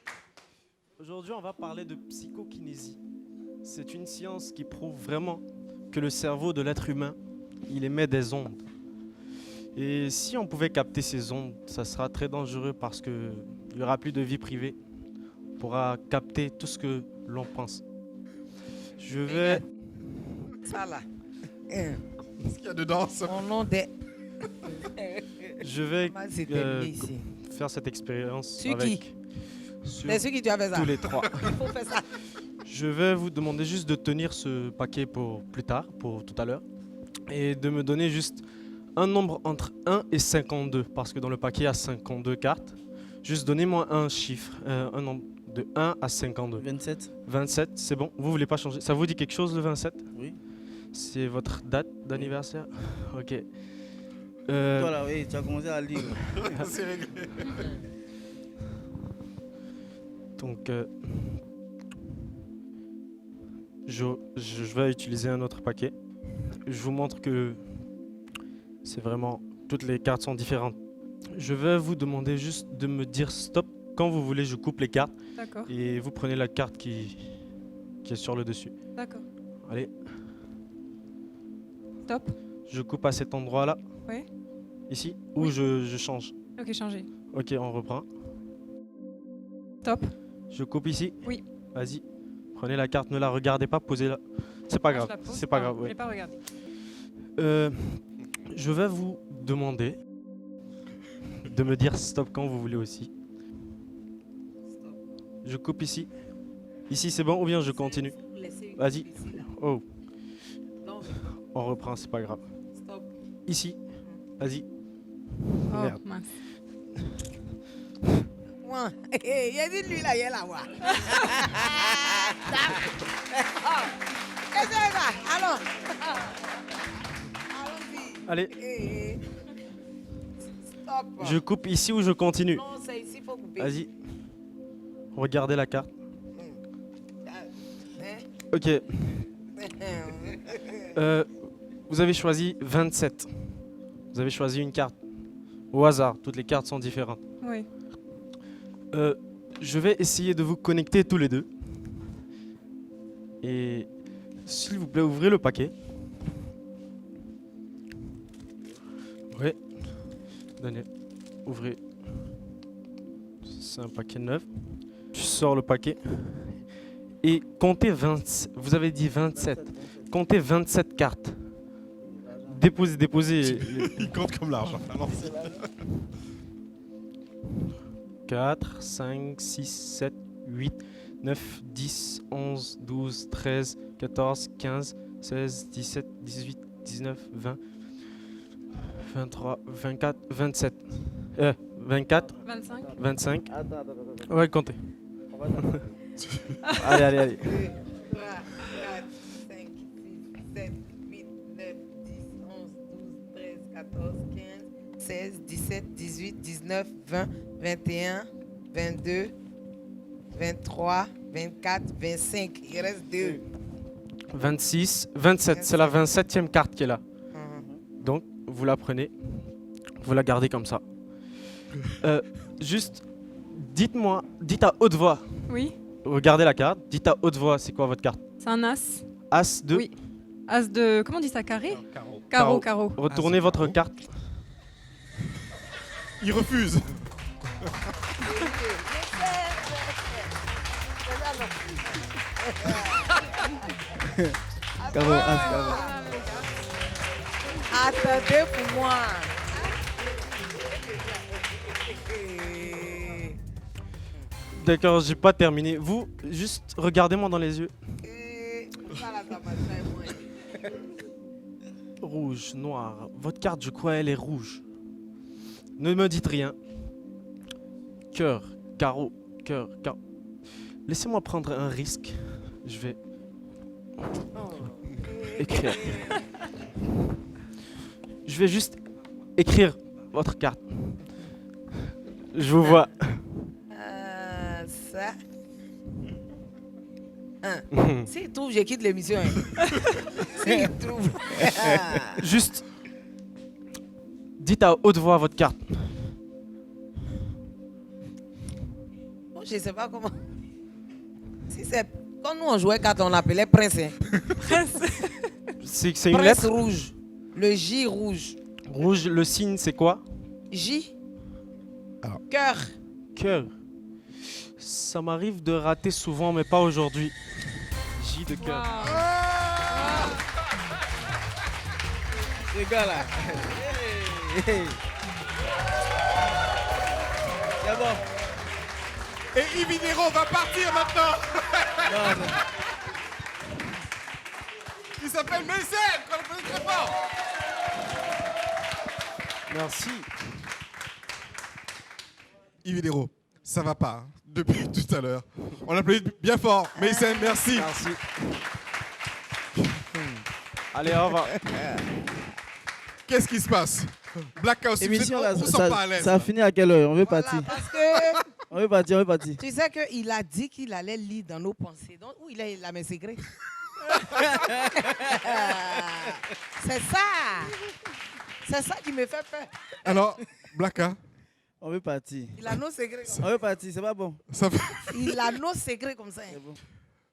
S8: Aujourd'hui, on va parler de psychokinésie. C'est une science qui prouve vraiment que le cerveau de l'être humain, il émet des ondes. Et si on pouvait capter ces ondes, ça sera très dangereux parce qu'il n'y aura plus de vie privée. On pourra capter tout ce que l'on pense. Je vais...
S4: Ça là.
S1: Qu'est-ce qu'il y a dedans ça?
S4: Mon nom de...
S8: Je vais
S4: Comment c'est terminé ici?
S8: faire cette expérience
S4: Sur qui?
S8: avec... sur
S4: C'est celui qui tu as fait ça.
S8: tous les trois.
S4: Il faut faire ça.
S8: Je vais vous demander juste de tenir ce paquet pour plus tard, pour tout à l'heure, et de me donner juste un nombre entre 1 et 52, parce que dans le paquet il y a 52 cartes. Juste donnez-moi un chiffre, un nombre de 1 à 52.
S3: 27.
S8: 27, c'est bon? Vous voulez pas changer? Ça vous dit quelque chose le 27?
S3: Oui.
S8: C'est votre date d'anniversaire? Ok.
S3: Toi là, oui, tu as commencé à lire.
S1: C'est réglé.
S8: Donc, je vais utiliser un autre paquet. Je vous montre que c'est vraiment... Toutes les cartes sont différentes. Je vais vous demander juste de me dire stop. Quand vous voulez, je coupe les cartes
S2: d'accord,
S8: et vous prenez la carte qui est sur le dessus.
S2: d'accord.
S8: Allez,
S2: Top.
S8: je coupe à cet endroit-là.
S2: Oui.
S8: Ici, ou
S2: Oui.
S8: je change.
S2: Ok, changé.
S8: Ok, on reprend.
S2: Top.
S8: Je coupe ici.
S2: Oui.
S8: Vas-y, prenez la carte, ne la regardez pas, posez-la. C'est pas
S2: Ah, je
S8: grave,
S2: la pose
S8: c'est pas
S2: pas,
S8: grave.
S2: Je
S8: ouais.
S2: l'ai pas regardé.
S8: Je vais vous demander de me dire stop quand vous voulez aussi. Je coupe ici. Ici c'est bon ou bien je continue? Vas-y. Oh, on reprend, c'est pas grave. Ici, vas-y.
S2: Oh,
S8: Merde.
S2: mince.
S4: Moi, il y a dit lui là, il est là, moi. Qu'est-ce que c'est ça? Allons. Allons-y.
S8: Allez,
S4: Eh, Stop.
S8: je coupe ici ou je continue?
S4: Non, c'est ici, il faut couper.
S8: Vas-y. Regardez la carte.
S4: Hein?
S8: Ok. Vous avez choisi 27. Vous avez choisi une carte au hasard. Toutes les cartes sont différentes.
S2: Oui.
S8: Je vais essayer de vous connecter tous les deux. Et s'il vous plaît, ouvrez le paquet. Oui. Donnez. Ouvrez. C'est un paquet neuf. Je sors le paquet. Et comptez 20. Vous avez dit 27. Comptez 27 cartes. Déposez.
S1: Il compte comme l'argent. Allons-y.
S8: 4, 5, 6, 7, 8, 9, 10, 11, 12, 13, 14, 15, 16, 17, 18, 19, 20, 23, 24, 27. 24,
S2: 25.
S8: 25.
S3: Attends.
S8: On va le compter.
S3: On va t'attendre.
S8: Allez.
S4: 2, 3, 4, 5, 6, 7, 8, 9, 10, 11, 12, 13, 14, 15, 16, 17, 18, 19, 20, 21, 22, 23, 24, 25. Il reste 2.
S8: 26, 27. C'est la 27e carte qui est là.
S4: Mhm.
S8: Donc, vous la prenez, vous la gardez comme ça. Juste, dites à haute voix,
S2: Oui,
S8: regardez la carte, dites à haute voix, c'est quoi votre carte?
S2: c'est un as.
S8: As de.
S2: Oui. As de. Comment on dit ça? Carré?
S8: Carreau.
S2: Carreau.
S8: Retournez
S1: As de
S8: votre
S1: carreau.
S8: carte.
S1: Il refuse.
S3: Carreau, as, carreau.
S4: Attendez pour moi.
S8: D'accord, j'ai pas terminé. Vous, juste regardez-moi dans les yeux. Rouge, noir. Votre carte, je crois, elle est rouge. Ne me dites rien. Cœur, carreau, cœur, carreau. Laissez-moi prendre un risque. Je vais écrire. Je vais juste écrire votre carte. Je vous vois.
S4: Ça. S'il trouve, je quitte l'émission. Hein. S'il trouve.
S8: Juste, dites à haute voix votre carte.
S4: Bon, je ne sais pas comment. Si c'est quand nous on jouait quand on appelait Prince. Hein.
S8: C'est une
S4: Prince
S8: lettre
S4: rouge. Le J rouge.
S8: rouge. Le signe, c'est quoi?
S4: J.
S1: Alors.
S4: Cœur.
S8: Cœur. Ça m'arrive de rater souvent, mais pas aujourd'hui. J de cœur.
S2: Waouh.
S3: Les gars là. Hey. C'est bon.
S1: Et Ivinero va partir maintenant.
S3: Non.
S1: Il s'appelle Messel, qu'on appelle très fort.
S8: Merci.
S1: Ivinero, ça va pas hein, depuis tout à l'heure. On applaudit bien fort. Messel, merci.
S8: Merci. Allez, au revoir.
S1: Qu'est-ce qui se passe? Blackout,
S3: Émission là,
S1: on sent pas à l'aise.
S3: ça a fini à quelle heure? On veut
S4: Voilà,
S3: partir.
S4: parce que
S3: On veut partir.
S4: tu sais qu'il a dit qu'il allait lire dans nos pensées. Donc, où il a la main secrète? C'est ça. C'est ça qui me fait peur.
S1: Alors, Blacka,
S3: On veut partir.
S4: Il a nos secrets.
S3: On veut partir, c'est pas bon.
S1: ça va.
S4: Il a nos secrets comme ça.
S3: C'est bon.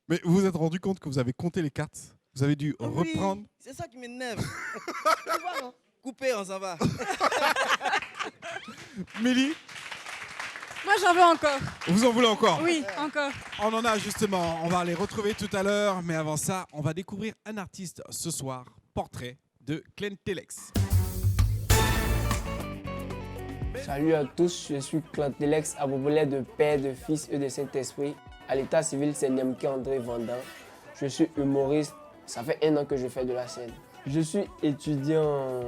S1: Mais vous vous êtes rendu compte que vous avez compté les cartes? Vous avez dû
S3: Oui,
S1: reprendre.
S3: c'est ça qui m'énerve. Tu vois, non? Coupé, on s'en va.
S1: Mélie,
S2: Moi, j'en veux encore.
S1: vous en voulez encore?
S2: Oui, encore.
S1: On en a justement, on va les retrouver tout à l'heure, mais avant ça, on va découvrir un artiste ce soir, portrait de Clem Telex.
S9: Salut à tous, je suis Clantelex, abobolaire de Père, de Fils et de Saint-Esprit. À l'état civil, c'est Niamke André Vandin. Je suis humoriste, ça fait 1 an que je fais de la scène. Je suis étudiant en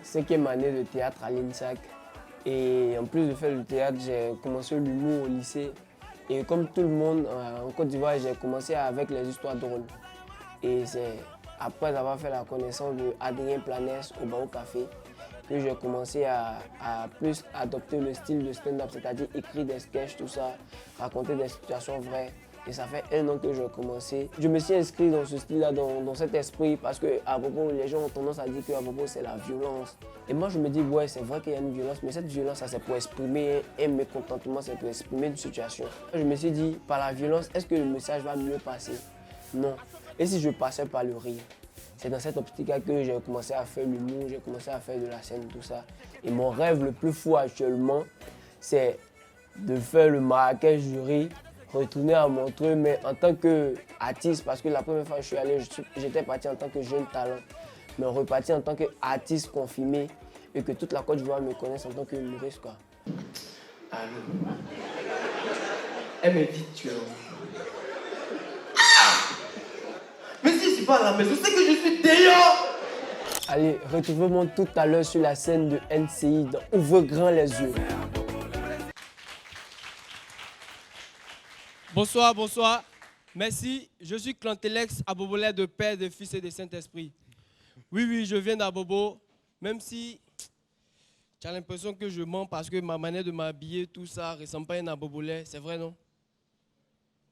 S9: 5e année de théâtre à l'INSAC. Et en plus de faire le théâtre, j'ai commencé l'humour au lycée. Et comme tout le monde, en Côte d'Ivoire, j'ai commencé avec les histoires drôles. Et c'est après avoir fait la connaissance de Adrien Planès au Bao Café que j'ai commencé à plus adopter le style de stand-up, c'est-à-dire écrire des sketchs, tout ça, raconter des situations vraies. Et ça fait 1 an que j'ai commencé. Je me suis inscrit dans ce style-là, dans cet esprit, parce que à propos, les gens ont tendance à dire qu'à propos, c'est la violence. Et moi, je me dis, ouais, c'est vrai qu'il y a une violence, mais cette violence, ça, c'est pour exprimer un mécontentement, c'est pour exprimer une situation. Je me suis dit, par la violence, est-ce que le message va mieux passer? Non. Et si je passais par le rire? C'est dans cette optique-là que j'ai commencé à faire l'humour, j'ai commencé à faire de la scène, tout ça. Et mon rêve le plus fou actuellement, c'est de faire le Marrakech jury, retourner à Montreux, mais en tant qu'artiste, parce que la première fois que je suis allé, j'étais parti en tant que jeune talent, mais reparti en tant qu'artiste confirmé et que toute la Côte d'Ivoire me connaisse en tant qu'humoriste, quoi. Allô. Elle me dit tu es un...
S10: Mais si je suis pas à la maison, c'est que je suis dehors.
S9: Allez, retrouvez-moi tout à l'heure sur la scène de NCI dans Ouvre grand les yeux.
S10: Bonsoir, bonsoir. Merci, je suis Clantélex Abobolais de Père, de Fils et de Saint-Esprit. Oui, je viens d'Abobo, même si tu as l'impression que je mens parce que ma manière de m'habiller, tout ça, ne ressemble pas à un Abobolais. C'est vrai, non?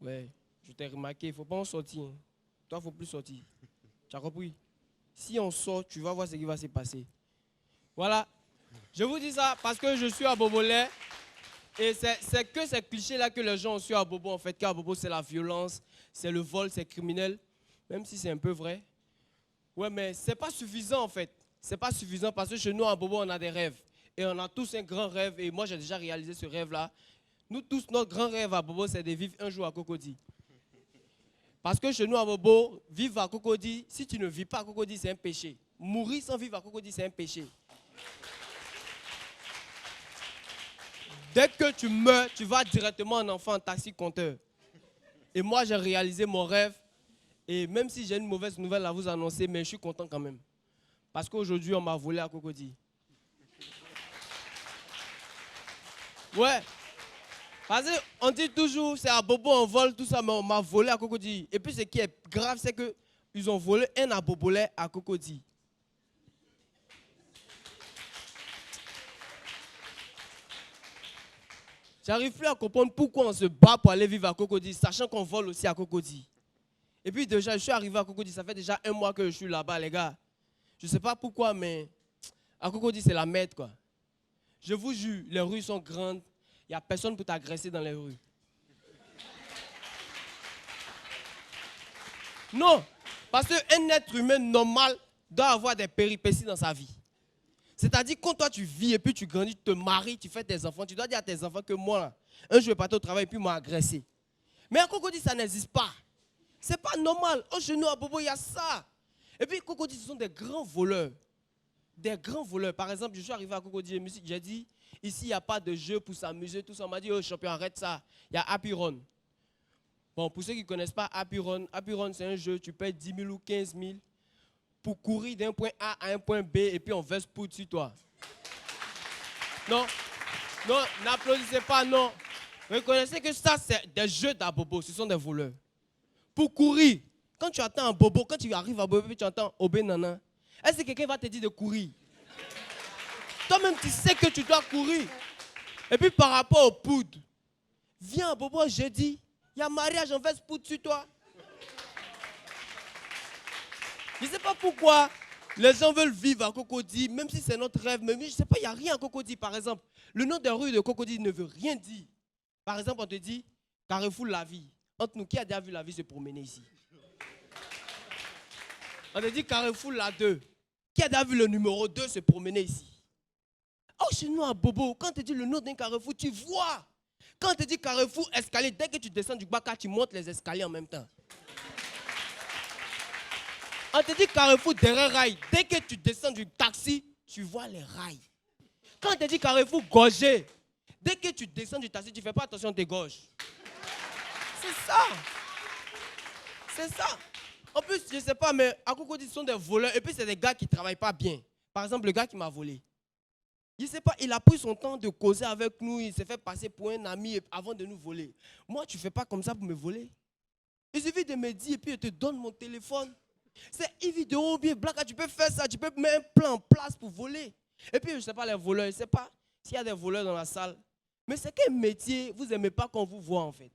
S10: Ouais, je t'ai remarqué, il ne faut pas en sortir. Hein. Toi, il ne faut plus sortir. Tu as compris? Si on sort, tu vas voir ce qui va se passer. Voilà. Je vous dis ça parce que je suis Abobolais. Et c'est que ces clichés-là que les gens ont su à Bobo, en fait, car Bobo, c'est la violence, c'est le vol, c'est criminel, même si c'est un peu vrai. Ouais, mais c'est pas suffisant, en fait. C'est pas suffisant parce que chez nous, à Bobo, on a des rêves. Et on a tous un grand rêve, et moi, j'ai déjà réalisé ce rêve-là. Nous tous, notre grand rêve à Bobo, c'est de vivre un jour à Cocody. Parce que chez nous, à Bobo, vivre à Cocody, si tu ne vis pas à Cocody, c'est un péché. Mourir sans vivre à Cocody, c'est un péché. Dès que tu meurs, tu vas directement en enfant en taxi-compteur. Et moi, j'ai réalisé mon rêve. Et même si j'ai une mauvaise nouvelle à vous annoncer, mais je suis content quand même. Parce qu'aujourd'hui, on m'a volé à Cocody. Ouais. Parce qu'on dit toujours, c'est à Bobo, on vole, tout ça, mais on m'a volé à Cocody. Et puis ce qui est grave, c'est qu'ils ont volé un abobolais à Cocody. J'arrive plus à comprendre pourquoi on se bat pour aller vivre à Cocody, sachant qu'on vole aussi à Cocody. Et puis déjà, je suis arrivé à Cocody, ça fait déjà 1 mois que je suis là-bas, les gars. Je ne sais pas pourquoi, mais à Cocody, c'est la merde, quoi. Je vous jure, les rues sont grandes, il n'y a personne pour t'agresser dans les rues. Non, parce qu'un être humain normal doit avoir des péripéties dans sa vie. C'est-à-dire, quand toi tu vis et puis tu grandis, tu te maries, tu fais tes enfants, tu dois dire à tes enfants que moi, un jour je vais partir au travail et puis moi agressé. Mais à Cocody, ça n'existe pas. C'est pas normal. Oh, chez nous, à Bobo, il y a ça. Et puis, Cocody, ce sont des grands voleurs. Des grands voleurs. Par exemple, je suis arrivé à Cocody, j'ai dit, ici, il n'y a pas de jeu pour s'amuser, tout ça. On m'a dit, oh, champion, arrête ça. Il y a Happy Run. Bon, pour ceux qui ne connaissent pas Happy Run, c'est un jeu, tu payes 10 000 ou 15 000 pour courir d'un point A à un point B et puis on verse poudre sur toi. Non, non, n'applaudissez pas, non. Reconnaissez que ça, c'est des jeux d'Abobo, ce sont des voleurs. Pour courir, quand tu attends un bobo, quand tu arrives à Bobo et tu entends Obé Nana, est-ce que quelqu'un va te dire de courir? Toi-même, tu sais que tu dois courir. Et puis par rapport aux poudres, viens à Bobo jeudi, il y a mariage, on verse poudre sur toi. Je ne sais pas pourquoi les gens veulent vivre à Cocody, même si c'est notre rêve. Mais je ne sais pas, il n'y a rien à Cocody. Par exemple, le nom des rues de Cocody ne veut rien dire. Par exemple, on te dit Carrefour La Vie. Entre nous, qui a déjà vu la vie se promener ici? On te dit Carrefour La 2. Qui a déjà vu le numéro 2 se promener ici? Oh, chez nous à Bobo, quand on te dit le nom d'un carrefour, tu vois. Quand on te dit Carrefour Escalier, dès que tu descends du Baka, tu montes les escaliers en même temps. On te dit Carrefour derrière rail. Dès que tu descends du taxi, tu vois les rails. Quand on te dit Carrefour gorgé, dès que tu descends du taxi, tu ne fais pas attention à tes gorges. C'est ça. C'est ça. En plus, je ne sais pas, mais à Cocody, ce sont des voleurs. Et puis, c'est des gars qui ne travaillent pas bien. Par exemple, le gars qui m'a volé. Je ne sais pas, il a pris son temps de causer avec nous. Il s'est fait passer pour un ami avant de nous voler. Moi, tu ne fais pas comme ça pour me voler. Il suffit de me dire et puis je te donne mon téléphone. C'est évident, bien, Black, tu peux faire ça, tu peux mettre un plan en place pour voler. Et puis, je ne sais pas, les voleurs, je ne sais pas s'il y a des voleurs dans la salle. Mais c'est quel métier vous n'aimez pas qu'on vous voit en fait?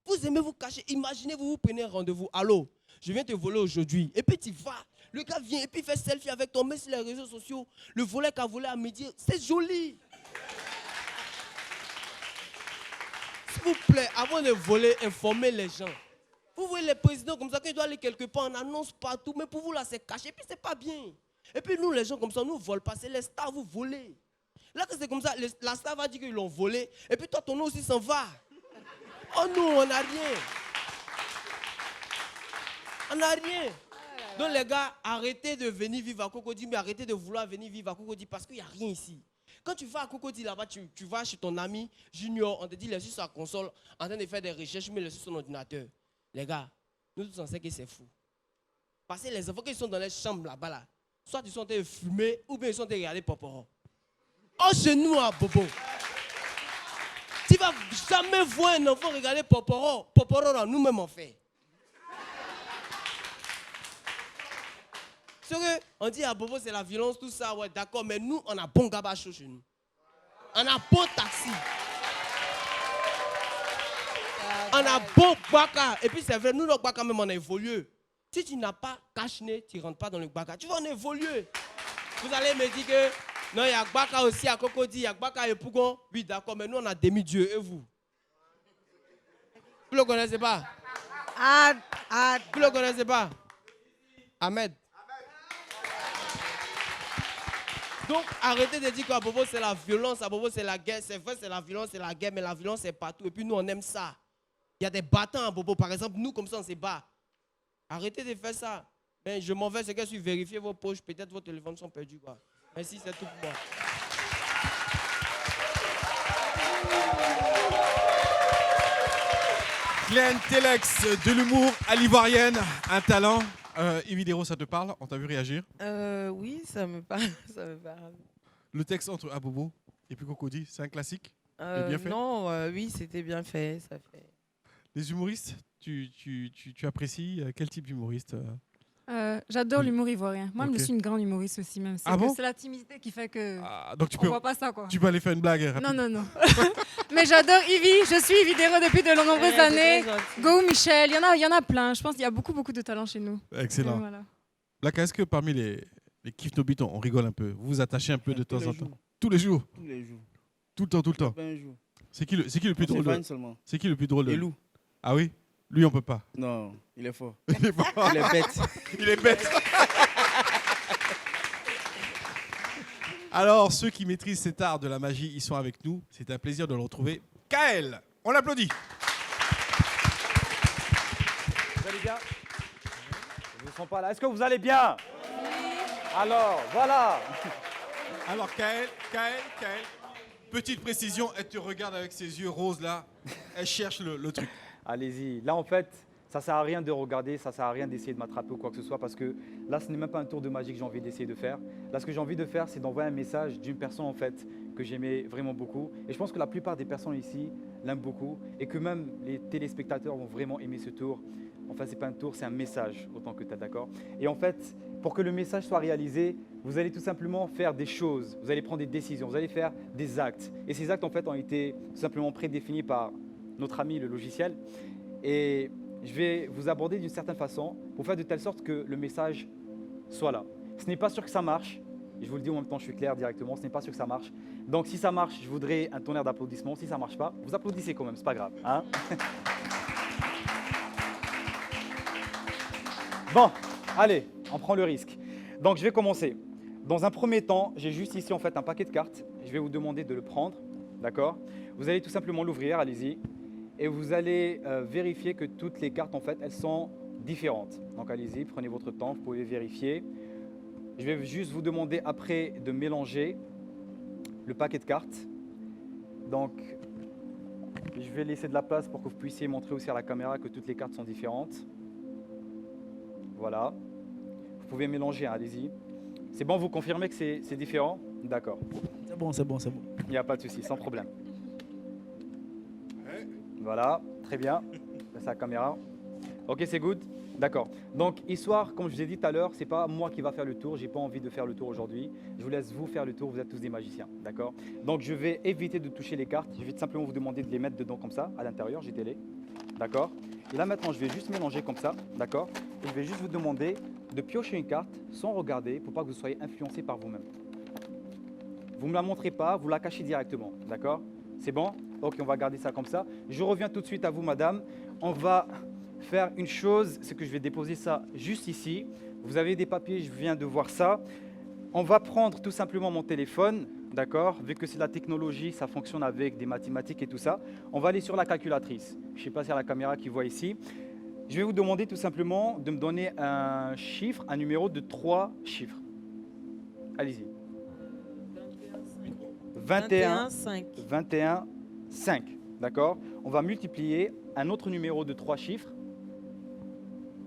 S10: Vous aimez vous cacher. Imaginez, vous prenez un rendez-vous. Allô, je viens te voler aujourd'hui. Et puis tu vas. Le gars vient et puis il fait selfie avec toi, met sur les réseaux sociaux. Le voleur qui a volé à midi, c'est joli. S'il vous plaît, avant de voler, informez les gens. Vous voyez les présidents comme ça, quand ils doivent aller quelque part, on annonce partout. Mais pour vous, là, c'est caché. Et puis, c'est pas bien. Et puis, nous, les gens comme ça, nous ne volons pas. C'est les stars, vous volez. Là, que c'est comme ça, la star va dire qu'ils l'ont volé. Et puis, toi, ton nom aussi s'en va. Oh non, on n'a rien. On n'a rien. Donc, les gars, arrêtez de venir vivre à Cocody, mais arrêtez de vouloir venir vivre à Cocody parce qu'il n'y a rien ici. Quand tu vas à Cocody là-bas, tu vas chez ton ami Junior, on te dit laisse sur sa console en train de faire des recherches, mais laisse sur son ordinateur. Les gars, nous tous on sait que c'est fou. Parce que les enfants qui sont dans les chambres là-bas, là, soit ils sont en train de fumer ou bien ils sont en train de regarder Poporo. Oh, chez nous à Bobo. Tu vas jamais voir un enfant regarder Poporo. Poporo, là, nous-mêmes on fait. On dit à Bobo c'est la violence, tout ça, ouais, d'accord, mais nous, on a bon gabacho chez nous. On a bon taxi. On a bon baka. Et puis c'est vrai, nous, le baka même, on a évolué. Si tu n'as pas cache-nez, tu ne rentres pas dans le baka. Tu vas en évoluer. Vous allez me dire que non, il y a baka aussi à Cocody, il y a baka et Pougon. Oui, d'accord, mais nous, on a demi-dieu. Et vous? Vous ne le connaissez pas? Vous ne le connaissez pas? Ahmed. Donc, arrêtez de dire qu'à Bobo, c'est la violence, à Bobo, c'est la guerre. C'est vrai, c'est la violence, c'est la guerre, mais la violence, c'est partout. Et puis, nous, on aime ça. Il y a des battants à Bobo. Par exemple, nous, comme ça, on se bat. Arrêtez de faire ça. Ben, je m'en vais, c'est que je suis vérifier vos poches. Peut-être vos téléphones sont perdus. Quoi. Merci, c'est tout pour moi.
S1: Glenn Telex, de l'humour à l'ivoirienne, un talent. Evidero, ça te parle? On t'a vu réagir?
S4: Oui, ça me parle. Ça me parle.
S1: Le texte entre Abobo et puis Cocody, c'est un classique? Et bien fait?
S4: Non, oui, c'était bien fait. Ça fait.
S1: Les humoristes, tu apprécies quel type d'humoriste?
S2: J'adore l'humour ivoirien. Moi,
S1: Ok.
S2: je suis une grande humoriste aussi, même.
S1: Ah bon?
S2: C'est la timidité qui fait que
S1: Donc
S2: on voit pas ça, quoi.
S1: Tu peux aller faire une blague rapide.
S2: Non, non, non. Mais j'adore Ivy. Je suis Evidero depuis de nombreuses années. Go Michel, il y en a plein. Je pense qu'il y a beaucoup, beaucoup de talent chez nous.
S1: Excellent.
S2: Et voilà.
S1: Là, est-ce que parmi les kiff no beat, on rigole un peu? Vous vous attachez un peu de temps en temps?
S3: jours.
S1: Tous les jours?
S3: Tous les jours.
S1: Tout le temps, tout le temps?
S3: Un jour.
S1: C'est qui le plus
S3: On
S1: drôle?
S3: s'éloigne seulement.
S1: C'est qui le plus drôle?
S3: Elou.
S1: Ah oui? Lui, on peut pas.
S3: Non, il est fort.
S1: Il est fort.
S3: Il est bête.
S1: Il est bête. Alors, ceux qui maîtrisent cet art de la magie, ils sont avec nous. C'est un plaisir de le retrouver. Kael, on l'applaudit.
S5: Vous allez bien? Je ne vous sens pas là. Est-ce que vous allez bien? Alors, voilà.
S1: Alors, Kael, petite précision, elle te regarde avec ses yeux roses là. Elle cherche le truc.
S5: Allez-y. Là, en fait, ça ne sert à rien de regarder, ça ne sert à rien d'essayer de m'attraper ou quoi que ce soit, parce que là, ce n'est même pas un tour de magie que j'ai envie d'essayer de faire. Là, ce que j'ai envie de faire, c'est d'envoyer un message d'une personne, en fait, que j'aimais vraiment beaucoup. Et je pense que la plupart des personnes ici l'aiment beaucoup, et que même les téléspectateurs vont vraiment aimer ce tour. Enfin, ce n'est pas un tour, c'est un message, autant que tu es d'accord. Et en fait, pour que le message soit réalisé, vous allez tout simplement faire des choses, vous allez prendre des décisions, vous allez faire des actes. Et ces actes, en fait, ont été tout simplement prédéfinis par notre ami, le logiciel. Et je vais vous aborder d'une certaine façon pour faire de telle sorte que le message soit là. Ce n'est pas sûr que ça marche. Et je vous le dis en même temps, je suis clair directement, ce n'est pas sûr que ça marche. Donc si ça marche, je voudrais un tonnerre d'applaudissements. Si ça ne marche pas, vous applaudissez quand même, c'est pas grave. Hein. Bon, allez, on prend le risque. Donc je vais commencer. Dans un premier temps, j'ai juste ici en fait un paquet de cartes. Je vais vous demander de le prendre, d'accord? Vous allez tout simplement l'ouvrir, allez-y. Et vous allez vérifier que toutes les cartes, en fait, elles sont différentes. Donc allez-y, prenez votre temps, vous pouvez vérifier. Je vais juste vous demander après de mélanger le paquet de cartes. Donc, je vais laisser de la place pour que vous puissiez montrer aussi à la caméra que toutes les cartes sont différentes. Voilà. Vous pouvez mélanger, hein, allez-y. C'est bon, vous confirmez que c'est différent? D'accord.
S3: C'est bon, c'est bon, c'est bon.
S5: Il n'y a pas de souci, sans problème. Voilà, très bien. C'est la caméra. Ok, c'est good. D'accord. Donc, histoire, comme je vous ai dit tout à l'heure, c'est pas moi qui va faire le tour. J'ai pas envie de faire le tour aujourd'hui. Je vous laisse vous faire le tour. Vous êtes tous des magiciens, d'accord? Donc, je vais éviter de toucher les cartes. Je vais tout simplement vous demander de les mettre dedans comme ça, à l'intérieur. J'ai télé, d'accord? Et là maintenant, je vais juste mélanger comme ça, d'accord? Et je vais juste vous demander de piocher une carte sans regarder, pour pas que vous soyez influencé par vous-même. Vous me la montrez pas, vous la cachez directement, d'accord? C'est bon? Ok, on va garder ça comme ça. Je reviens tout de suite à vous, madame. On va faire une chose, c'est que je vais déposer ça juste ici. Vous avez des papiers, je viens de voir ça. On va prendre tout simplement mon téléphone, d'accord? Vu que c'est la technologie, ça fonctionne avec des mathématiques et tout ça. On va aller sur la calculatrice. Je ne sais pas si y a la caméra qui voit ici. Je vais vous demander tout simplement de me donner un chiffre, un numéro de 3 chiffres. Allez-y. 21,
S4: 5.
S5: 21, 5. D'accord? On va multiplier un autre numéro de 3 chiffres.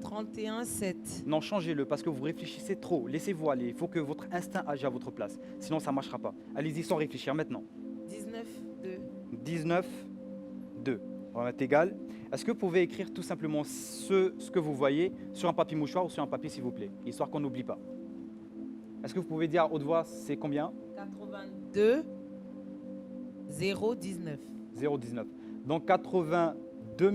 S4: 31, 7.
S5: Non, changez-le parce que vous réfléchissez trop. Laissez-vous aller. Il faut que votre instinct agisse à votre place. Sinon, ça ne marchera pas. Allez-y sans réfléchir maintenant.
S4: 19, 2.
S5: 19, 2. On va mettre égal. Est-ce que vous pouvez écrire tout simplement ce que vous voyez sur un papier mouchoir ou sur un papier, s'il vous plaît, histoire qu'on n'oublie pas? Est-ce que vous pouvez dire à haute voix, c'est combien?
S4: 82, 0, 19.
S5: 0,19. Donc 82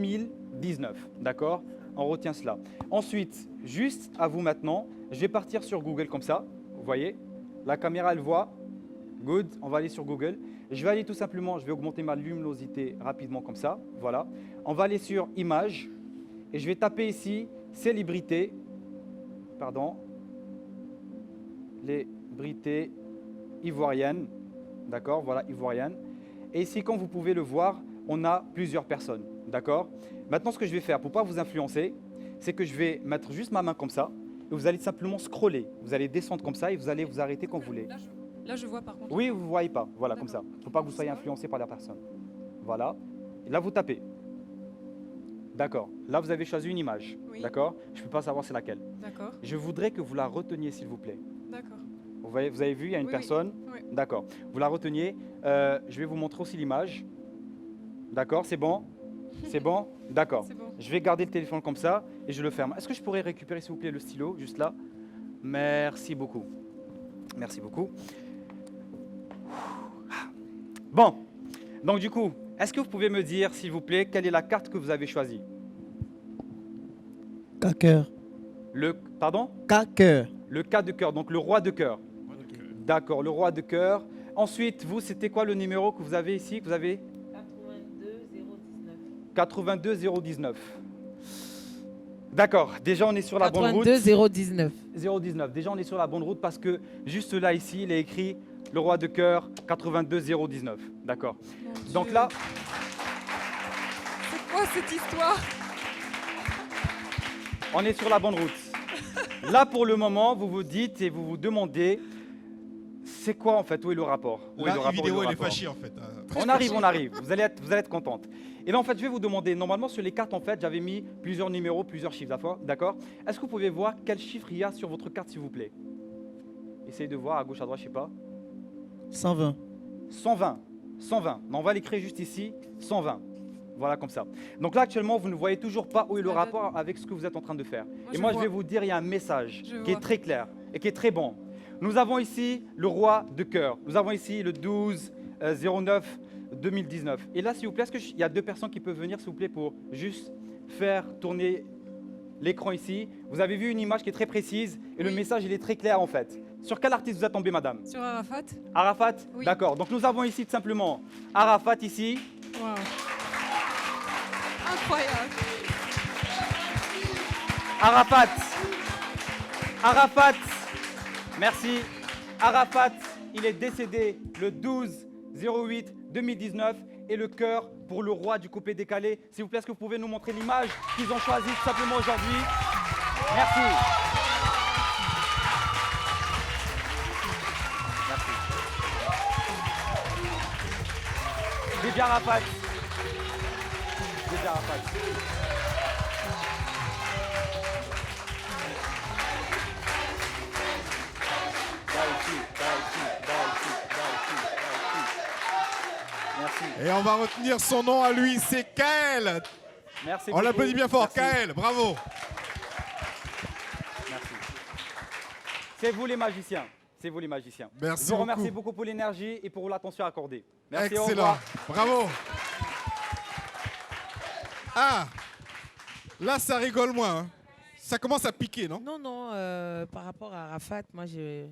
S5: 019. D'accord? On retient cela. Ensuite, juste à vous maintenant, je vais partir sur Google comme ça. Vous voyez? La caméra, elle voit. Good. On va aller sur Google. Je vais aller tout simplement, je vais augmenter ma luminosité rapidement comme ça. Voilà. On va aller sur Images. Et je vais taper ici célébrité. Pardon. Célébrité ivoirienne. D'accord? Voilà, ivoirienne. Et ici, comme vous pouvez le voir, on a plusieurs personnes. D'accord? Maintenant, ce que je vais faire pour ne pas vous influencer, c'est que je vais mettre juste ma main comme ça. Et vous allez simplement scroller. Vous allez descendre comme ça et vous allez vous arrêter quand vous voulez.
S2: Là, je vois par contre.
S5: Oui, vous ne voyez pas. Voilà, comme ça. Il ne faut pas que vous soyez influencé par la personne. Voilà. Et là, vous tapez. D'accord. Là, vous avez choisi une image.
S2: Oui.
S5: D'accord? Je ne peux pas savoir c'est laquelle.
S2: D'accord.
S5: Je voudrais que vous la reteniez, s'il vous plaît.
S2: D'accord.
S5: Vous avez vu, il y a une
S2: Oui,
S5: personne.
S2: oui.
S5: D'accord. Vous la reteniez. Je vais vous montrer aussi l'image. D'accord, c'est bon? C'est bon? D'accord.
S2: C'est bon.
S5: Je vais garder le téléphone comme ça et je le ferme. Est-ce que je pourrais récupérer, s'il vous plaît, le stylo, juste là? Merci beaucoup. Merci beaucoup. Bon. Donc, du coup, est-ce que vous pouvez me dire, s'il vous plaît, quelle est la carte que vous avez choisie?
S3: Cœur.
S5: Pardon?
S3: Cœur.
S5: Le cas de cœur, donc le roi de cœur. D'accord, le roi de cœur. Ensuite, vous, c'était quoi le numéro que vous avez ici? Que vous avez 82 019. D'accord, déjà on est sur la bonne route.
S4: 82, 019.
S5: 019. Déjà on est sur la bonne route parce que juste là ici, il est écrit le roi de cœur 82 019. D'accord. Donc là,
S2: C'est quoi cette histoire?
S5: on est sur la bonne route. Là pour le moment, vous vous dites et vous vous demandez, c'est quoi en fait? Où est le rapport? Où est
S1: Là,
S5: le rapport,
S1: vidéo,
S5: où est le
S1: elle est
S5: rapport
S1: fâchée en fait.
S5: On arrive, on arrive. Vous allez être contente. Et là, en fait, je vais vous demander, normalement, sur les cartes, en fait, j'avais mis plusieurs numéros, plusieurs chiffres, d'accord? Est-ce que vous pouvez voir quel chiffre il y a sur votre carte, s'il vous plaît? Essayez de voir à gauche, à droite, je sais pas.
S3: 120.
S5: 120. 120. Non, on va l'écrire juste ici, 120. Voilà, comme ça. Donc là, actuellement, vous ne voyez toujours pas où est le rapport avec ce que vous êtes en train de faire. Et moi, je vais vous dire, il y a un message qui est très clair et qui est très bon. Nous avons ici le roi de cœur. Nous avons ici le 12 09 2019. Et là, s'il vous plaît, est-ce qu'il y a deux personnes qui peuvent venir, s'il vous plaît, pour juste faire tourner l'écran ici? Vous avez vu une image qui est très précise et le message, il est très clair, en fait. Sur quel artiste vous êtes tombé, madame?
S2: Sur Arafat.
S5: Arafat?
S2: Oui.
S5: D'accord. Donc, nous avons ici, tout simplement, Arafat ici.
S2: Waouh. Incroyable.
S5: Arafat. Arafat. Merci. Arafat, il est décédé le 12/08/2019 et le cœur pour le roi du coupé décalé. S'il vous plaît, est-ce que vous pouvez nous montrer l'image qu'ils ont choisie tout simplement aujourd'hui? Merci. Merci. Vive Arafat. Vive Arafat. Merci.
S1: Et on va retenir son nom à lui, c'est Kael.
S5: Merci.
S1: On l'applaudit bien fort,
S5: Merci.
S1: Kael, bravo.
S5: Merci. C'est vous les magiciens. C'est vous les magiciens.
S1: Merci
S5: Je vous remercie
S1: beaucoup.
S5: beaucoup pour l'énergie et pour l'attention accordée. Merci. Au
S1: Excellent,
S5: revoir.
S1: bravo. Ah, là ça rigole moins. Hein. Ça commence à piquer, non?
S4: Non, non, par rapport à Arafat, moi j'ai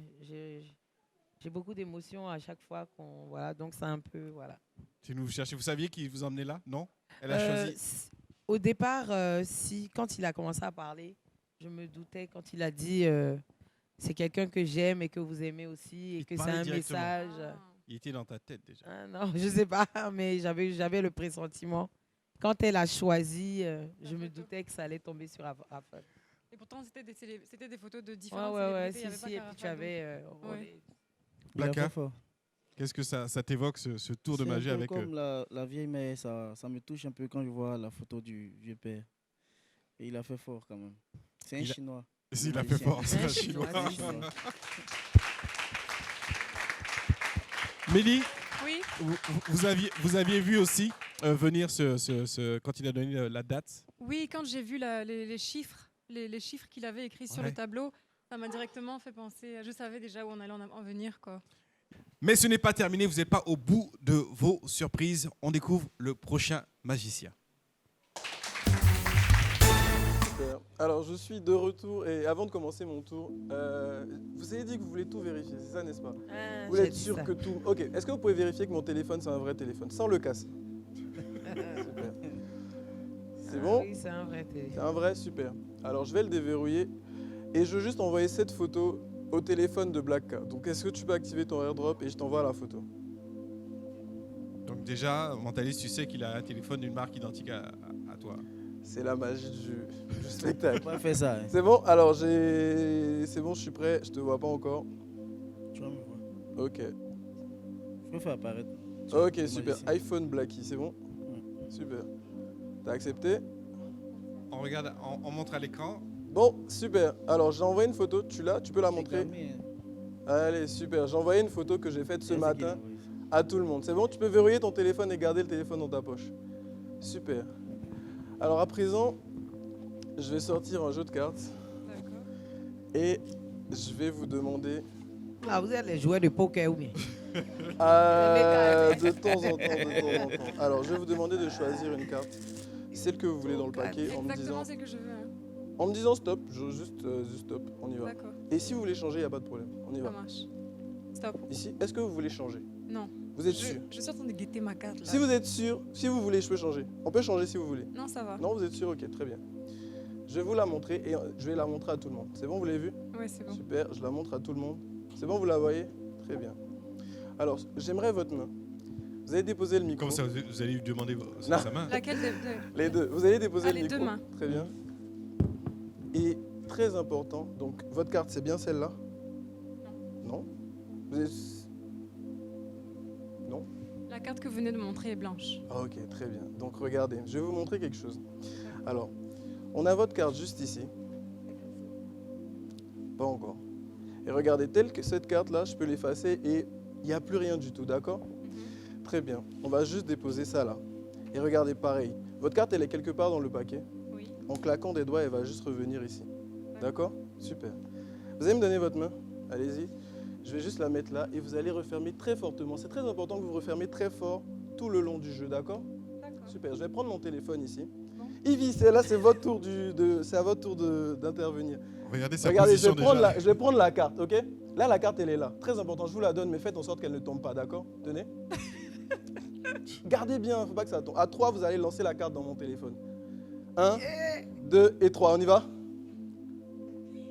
S4: beaucoup d'émotions à chaque fois qu'on. Voilà, donc c'est un peu. Voilà.
S1: Si vous cherchez, vous saviez qui vous emmenait là? Non? Elle a choisi.
S4: Au départ, quand il a commencé à parler, je me doutais quand il a dit c'est quelqu'un que j'aime et que vous aimez aussi et que c'est
S1: parlait
S4: un
S1: directement.
S4: message.
S1: Il était dans ta tête déjà.
S4: Ah non, je sais pas, mais j'avais le pressentiment. Quand elle a choisi, je me doutais que ça allait tomber sur Arafat.
S2: Et pourtant, c'était des photos de différentes
S4: Ouais,
S2: célébrités. Il y avait
S4: si,
S2: pas
S4: et puis tu
S2: qu'Arafat,
S4: avais.
S2: ouais.
S3: Il est
S1: Blacka.
S3: très fort.
S1: Qu'est-ce que ça t'évoque, ce tour de
S3: C'est un
S1: magie
S3: peu
S1: avec...
S3: comme la vieille mère, ça me touche un peu quand je vois la photo du vieux père. Et il a fait fort quand même. C'est un Chinois.
S1: Il a fait fort, c'est un
S2: Chinois.
S1: Chinois. Mélie,
S2: Oui,
S1: vous aviez vu aussi venir quand il a donné la date.
S2: oui, quand j'ai vu les chiffres, les chiffres qu'il avait écrits sur
S1: Ouais.
S2: le tableau, ça m'a directement fait penser. Je savais déjà où on allait en venir, quoi.
S1: Mais ce n'est pas terminé, vous n'êtes pas au bout de vos surprises. On découvre le prochain magicien.
S7: Super. Alors, je suis de retour et avant de commencer mon tour, vous avez dit que vous voulez tout vérifier, c'est ça, n'est-ce pas? Vous voulez être sûr que tout... Ok, est-ce que vous pouvez vérifier que mon téléphone, c'est un vrai téléphone, sans le casser? Super. C'est bon?
S4: Oui, c'est un vrai téléphone.
S7: C'est un vrai, super. Alors, je vais le déverrouiller et je veux juste envoyer cette photo au téléphone de Black K. Donc, est-ce que tu peux activer ton airdrop et je t'envoie la photo?
S1: Donc déjà, Mentaliste, tu sais qu'il a un téléphone d'une marque identique à toi.
S7: C'est la magie du spectacle.
S3: On va faire ça. Hein.
S7: C'est bon? Alors, c'est bon, je suis prêt. Je te vois pas encore.
S3: Tu vas me voir.
S7: Ok.
S3: Je peux faire apparaître.
S7: Ok, super. iPhone Blacky, c'est bon? Super. T'as accepté?
S1: On regarde, on montre à l'écran.
S7: Bon, super. Alors, j'ai envoyé une photo. Tu l'as? Tu peux la montrer? Allez, super. J'ai envoyé une photo que j'ai faite ce matin à tout le monde. C'est bon? Tu peux verrouiller ton téléphone et garder le téléphone dans ta poche. Super. Alors, à présent, je vais sortir un jeu de cartes.
S2: D'accord.
S7: Et je vais vous demander...
S4: Ah, vous êtes les joueurs de poker ou bien?
S7: De temps en temps. Alors, je vais vous demander de choisir une carte. Celle que vous voulez dans le paquet en me
S2: Exactement
S7: disant...
S2: ce que je veux. Hein.
S7: En me disant stop, juste stop, on y va.
S2: D'accord,
S7: Et si vous voulez changer, il n'y a pas de problème, on y
S2: ça
S7: va.
S2: marche. Stop.
S7: Ici, est-ce que vous voulez changer?
S2: Non.
S7: Vous êtes sûr?
S2: Je suis en train de guetter ma carte là.
S7: Si vous êtes sûr, si vous voulez, je peux changer. On peut changer si vous voulez.
S2: Non, ça va.
S7: Non, vous êtes sûr? Ok, très bien. Je vais vous la montrer et je vais la montrer à tout le monde. C'est bon, vous l'avez vu?
S2: Ouais, c'est bon.
S7: Super, je la montre à tout le monde. C'est bon, vous la voyez? Très bien. Alors, j'aimerais votre main. Vous allez déposer le micro.
S1: Comme ça, vous allez lui demander
S7: Non.
S1: sa main.
S2: Laquelle des deux?
S7: Les deux. Vous allez déposer
S2: Allez,
S7: le micro.
S2: deux mains.
S7: Très bien. Et très important, donc votre carte, c'est bien celle-là? Non. Vous êtes... Non?
S2: La carte que vous venez de montrer est blanche.
S7: Ah, ok, très bien. Donc regardez, je vais vous montrer quelque chose. Alors, on a votre carte juste ici. Pas encore. Et regardez, telle que cette carte-là, je peux l'effacer et il n'y a plus rien du tout, d'accord? Très bien. On va juste déposer ça là. Et regardez, pareil. Votre carte, elle est quelque part dans le paquet.
S2: Oui.
S7: En claquant des doigts, elle va juste revenir ici. D'accord? Super. Vous allez me donner votre main? Allez-y. Je vais juste la mettre là et vous allez refermer très fortement. C'est très important que vous refermez très fort tout le long du jeu, d'accord? Super. Je vais prendre mon téléphone ici.
S2: Bon.
S7: Yvi, c'est votre tour c'est à votre tour d'intervenir.
S1: Regardez sa
S7: Regardez,
S1: position déjà.
S7: je vais prendre la carte, ok? Là, la carte, elle est là. Très important, je vous la donne, mais faites en sorte qu'elle ne tombe pas, d'accord? Tenez. Gardez bien, il ne faut pas que ça tombe. À 3, vous allez lancer la carte dans mon téléphone. 1, 2 et 3. On y va?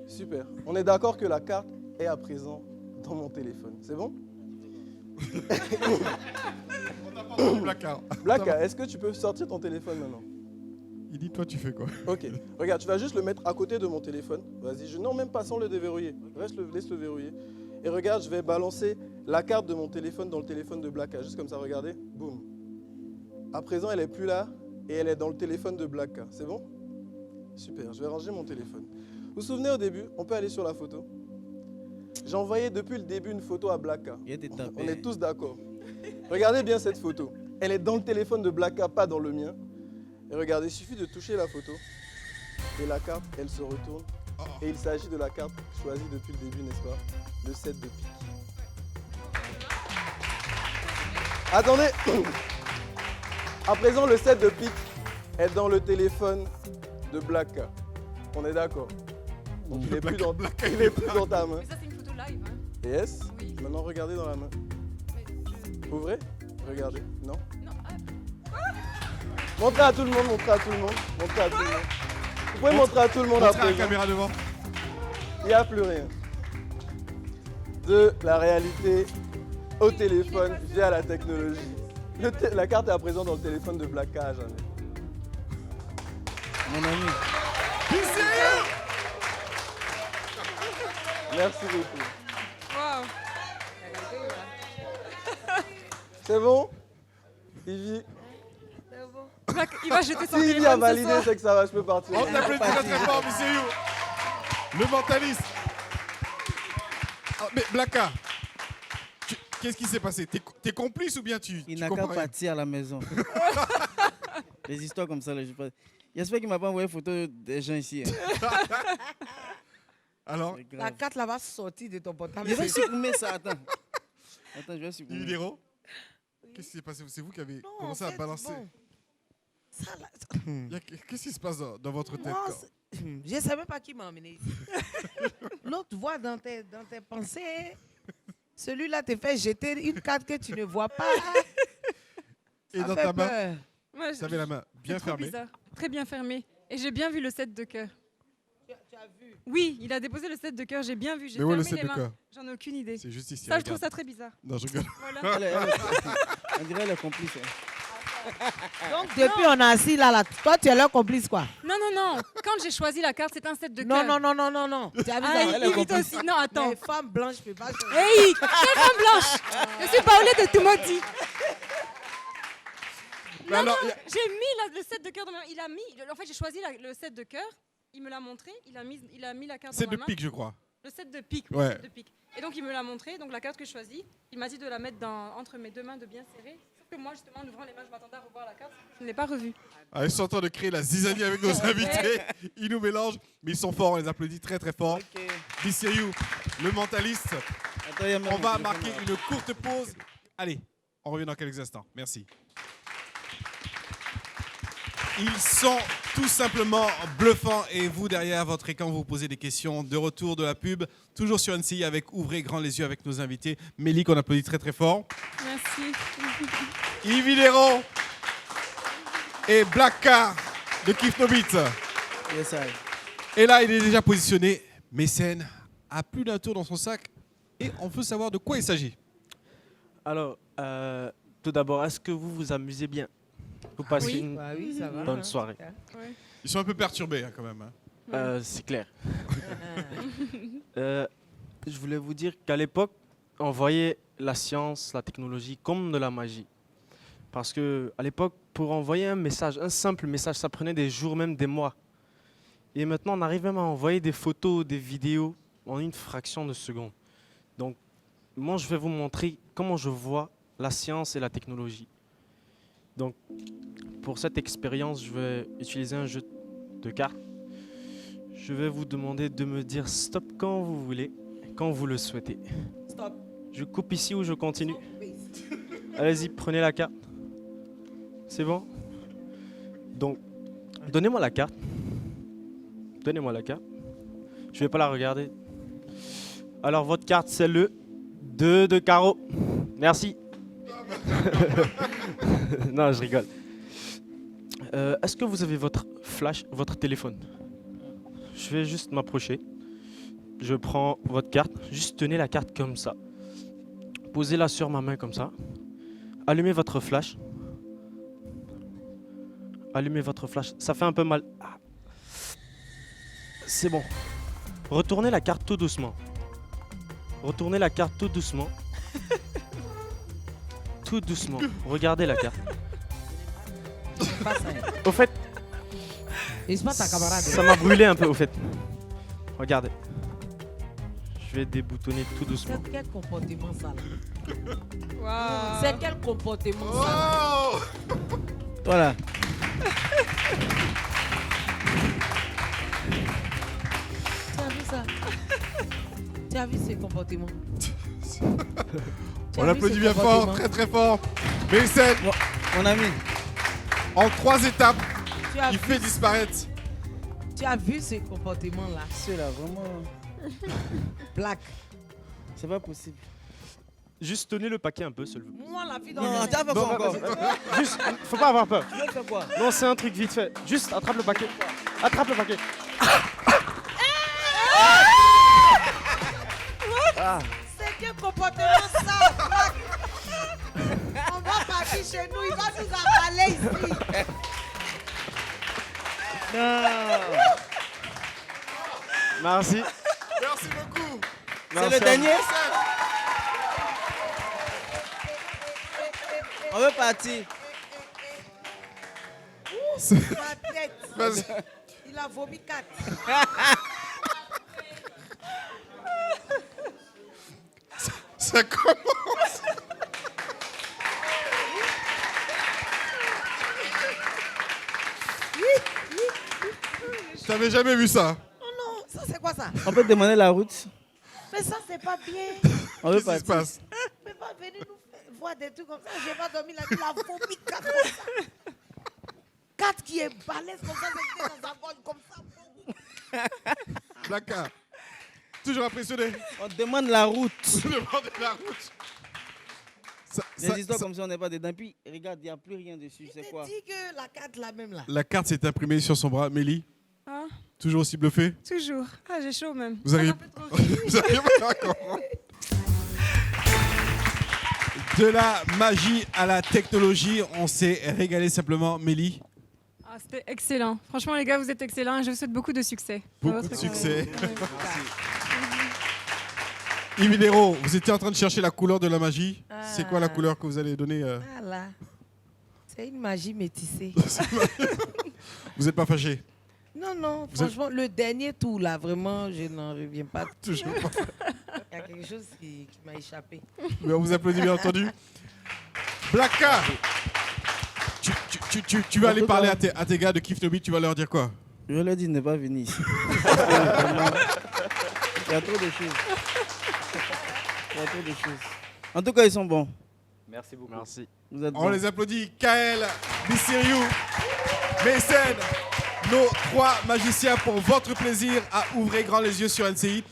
S7: Super. On est d'accord que la carte est à présent dans mon téléphone. C'est bon? Blacka, est-ce que tu peux sortir ton téléphone maintenant?
S1: Il dit, toi, tu fais quoi?
S7: Ok. Regarde, tu vas juste le mettre à côté de mon téléphone. Vas-y, non, même pas sans le déverrouiller. Laisse-le verrouiller. Et regarde, je vais balancer la carte de mon téléphone dans le téléphone de Blacka. Juste comme ça, regardez. Boum. À présent, elle n'est plus là et elle est dans le téléphone de Blacka. C'est bon? Super, je vais ranger mon téléphone. Vous vous souvenez au début, on peut aller sur la photo. J'ai envoyé depuis le début une photo à Blacka. On est tous d'accord. Regardez bien cette photo. Elle est dans le téléphone de Blacka, pas dans le mien. Et regardez, il suffit de toucher la photo et la carte, elle se retourne. Et il s'agit de la carte choisie depuis le début, n'est-ce pas? Le 7 de pique. Attendez. À présent, le 7 de pique est dans le téléphone de Blacka. On est d'accord? Donc il n'est plus dans ta main.
S2: Mais ça, c'est une photo live. Hein.
S7: Yes.
S2: Oui.
S7: Maintenant, regardez dans la main. Ouvrez. Regardez. Non?
S2: Non.
S7: Montrez à tout le monde, montrez à tout le monde, montrez à tout le monde. Vous pouvez montrer à tout le monde
S1: Montrez
S7: après.
S1: à la caméra devant.
S7: Il n'y a plus rien. De la réalité au téléphone via la technologie. La carte est à présent dans le téléphone de Blacka à jamais.
S3: Mon ami.
S7: Merci beaucoup.
S2: Waouh.
S7: C'est bon? Ivy?
S2: Il va jeter son
S7: Si Ivy
S2: téléphone
S7: a
S2: ce
S7: validé,
S2: soir.
S7: c'est que ça va, je peux partir.
S1: On t'applaudit très très fort, monsieur You. Le mentaliste. Ah, mais Blacka, qu'est-ce qui s'est passé? T'es complice ou bien tu
S3: Il n'a
S1: comprends
S3: qu'à
S1: rien?
S3: partir à la maison. Les histoires comme ça, là, je sais pas. J'espère qu'il ne m'a pas envoyé photo des gens ici. Hein.
S1: Alors,
S4: La carte là va sortir de ton portable.
S3: Je vais supprimer ça, attends. Attends, je vais supprimer.
S1: Yvidero, qu'est-ce qui s'est passé? C'est vous qui avez
S4: Non,
S1: commencé
S4: en
S1: à
S4: fait,
S1: balancer.
S4: bon, ça, là,
S1: Qu'est-ce qui se passe dans votre tête?
S4: moi,
S1: quoi?
S4: je ne sais même pas qui m'a emmené ici. L'autre voit dans tes pensées. Celui-là te fait jeter une carte que tu ne vois pas.
S1: Et
S4: Ça
S1: dans
S4: fait
S1: ta main,
S4: peur.
S2: Moi,
S1: vous avez la main bien
S2: c'est trop
S1: fermée.
S2: bizarre. Très bien fermée. Et j'ai bien vu le 7 de cœur.
S4: Tu as vu?
S2: Oui, il a déposé le 7 de cœur, j'ai bien vu. J'ai
S1: Mais où est
S2: fermé
S1: le 7
S2: les
S1: de
S2: mains.
S1: cœur?
S2: J'en ai aucune idée.
S1: C'est juste ici.
S2: Ça, je trouve
S1: regarde.
S2: ça très bizarre.
S1: Non, je rigole.
S2: Voilà.
S3: On dirait les complices. Hein.
S4: Donc, depuis on a assis là, toi, tu es leur complice, quoi.
S2: Non, non, non. Quand j'ai choisi la carte, c'est un 7 de
S4: Non,
S2: cœur.
S4: non, non, non, non, non. Tu as vu
S2: Ah,
S4: ça?
S2: il vit aussi. Non, attends.
S4: Les femmes blanches ne peuvent pas choisir.
S2: Hey, quelle femme blanche. Je suis Paulette de Timothy.
S1: Mais
S2: Non,
S1: alors,
S2: non, j'ai mis le 7 de cœur dans ma main. Il a mis. En fait, j'ai choisi le 7 de cœur. Il me l'a montré. Il a mis la carte
S1: c'est
S2: dans
S1: de
S2: ma main.
S1: pique, je crois.
S2: Le 7 de pique.
S1: Ouais.
S2: Le 7 de pique. Et donc, il me l'a montré. Donc, la carte que je choisis, il m'a dit de la mettre entre mes deux mains, de bien serrer. Sauf que moi, justement, en ouvrant les mains, je m'attendais à revoir la carte. Je ne l'ai pas revue.
S1: Ah, ils sont en train de créer la zizanie avec nos invités. Ils nous mélangent, mais ils sont forts. On les applaudit très très fort.
S3: Ok.
S1: DCU, le mentaliste.
S3: Attends, il y a même
S1: On
S3: mon
S1: va
S3: téléphone,
S1: marquer
S3: là.
S1: une courte pause. Allez, on revient dans quelques instants. Merci. Ils sont tout simplement bluffants et vous, derrière votre écran, vous posez des questions. De retour de la pub, toujours sur NCI avec Ouvrez grand les yeux avec nos invités. Mélie, qu'on applaudit très très fort.
S2: Merci.
S1: Yvidero et Black Car de Kif No Beat.
S3: Yes, I.
S1: Et là, il est déjà positionné. Mécène a plus d'un tour dans son sac et on veut savoir de quoi il s'agit.
S8: Alors, tout d'abord, est-ce que vous vous amusez bien? Vous passez
S2: Oui.
S8: une
S4: Bah oui, ça va.
S8: bonne soirée.
S2: Ouais.
S1: Ils sont un peu perturbés hein, quand même. hein.
S8: C'est clair. Je voulais vous dire qu'à l'époque, on voyait la science, la technologie comme de la magie. Parce qu'à l'époque, pour envoyer un message, un simple message, ça prenait des jours, même des mois. Et maintenant, on arrive même à envoyer des photos, des vidéos en une fraction de seconde. Donc, moi, je vais vous montrer comment je vois la science et la technologie. Donc, pour cette expérience, je vais utiliser un jeu de cartes. Je vais vous demander de me dire stop quand vous voulez, quand vous le souhaitez.
S4: Stop.
S8: Je coupe ici ou je continue? Allez-y, prenez la carte. C'est bon? Donc, donnez-moi la carte. Donnez-moi la carte. Je ne vais pas la regarder. Alors, votre carte, c'est le 2 de carreau. Merci. Non, je rigole. Est-ce que vous avez votre flash, votre téléphone? Je vais juste m'approcher. Je prends votre carte. Juste tenez la carte comme ça. Posez-la sur ma main comme ça. Allumez votre flash. Allumez votre flash. Ça fait un peu mal. Ah. C'est bon. Retournez la carte tout doucement. Retournez la carte tout doucement. Tout doucement. Regardez la carte. Au fait,
S4: C'est pas ta camarade.
S8: ça m'a brûlé un peu au fait. Regardez. Je vais déboutonner tout doucement.
S4: C'est quel comportement ça là?
S2: Waouh.
S4: C'est quel comportement ça là?
S1: Oh
S3: Voilà.
S4: Tu as vu ça? Tu as vu ce comportement? Tu as
S1: On
S4: vu
S1: applaudit
S4: ce
S1: bien fort,
S4: comportement?
S1: très très fort. Mécène,
S3: Mon ami.
S1: en 3 étapes,
S4: Tu as
S1: il
S4: vu-
S1: fait disparaître.
S4: Tu as vu ce comportement là?
S3: Ceux-là, vraiment.
S4: Black.
S3: C'est pas possible.
S8: Juste tenez le paquet un peu, s'il vous plaît.
S4: Moi la fille dans
S3: Non,
S4: le
S3: t'as fait quoi encore?
S8: Juste, faut pas avoir peur.
S3: Tu veux faire quoi?
S8: Non, c'est un truc vite fait. Juste attrape le paquet. Attrape le paquet.
S4: C'est quel comportement ça? Black? On va partir chez nous, il va nous avaler ici.
S8: Merci.
S1: Merci beaucoup.
S3: C'est le dernier? On veut partir.
S4: Ma tête.
S1: Vas-y.
S4: Il a vomi 4.
S1: Ça commence. T'avais jamais vu ça?
S4: Oh non, ça c'est quoi ça?
S3: On peut demander la route.
S4: Mais ça c'est pas bien.
S3: On veut
S1: Qu'est-ce qui se
S3: partir.
S1: passe?
S4: Mais pas venir nous voir des trucs comme ça. J'ai pas dormi la nuit, il a vomi 4 comme ça. 4 qui est balèze comme ça, c'était dans sa gorge comme ça.
S1: Blacka. Toujours impressionné.
S3: On demande la route.
S1: Vous demandez la route.
S3: Les histoires comme ça, on n'est pas dedans. Puis, regarde, il n'y a plus rien dessus. C'est quoi?
S4: Je dis que la 4 la même là.
S1: La carte s'est imprimée sur son bras. Mélie,
S2: Ah,
S1: toujours aussi bluffé?
S2: toujours. Ah, j'ai chaud même.
S1: Vous arrivez Vous arrivez pas à comprendre. De la magie à la technologie, on s'est régalé simplement. Mélie,
S2: Ah, c'était excellent. Franchement, les gars, vous êtes excellents et je vous souhaite beaucoup de succès. dans
S1: beaucoup
S2: votre
S1: de
S2: carrière.
S1: succès.
S2: Ouais.
S1: Yves Hérault, vous étiez en train de chercher la couleur de la magie.
S4: Ah.
S1: C'est quoi la couleur que vous allez donner
S4: Ah là, c'est une magie métissée.
S1: Vous n'êtes pas fâché?
S4: Non, non,
S1: Vous êtes-
S4: franchement, le dernier tour là, vraiment, je n'en reviens pas.
S1: Toujours pas.
S4: Il y a quelque chose qui m'a échappé.
S1: Mais on vous applaudit bien entendu. Blacka, tu vas aller parler à tes gars de Kif No Beat, tu vas leur dire quoi?
S3: Je leur dis de ne pas venir ici. Vraiment, il y a trop de choses. Il y a trop de choses. En tout cas, ils sont bons.
S5: Merci beaucoup.
S8: Merci.
S3: Vous êtes
S1: On
S3: bons.
S1: les applaudit. Kael, Bissiriou, Mécène, nos 3 magiciens pour votre plaisir à ouvrir grand les yeux sur NCI.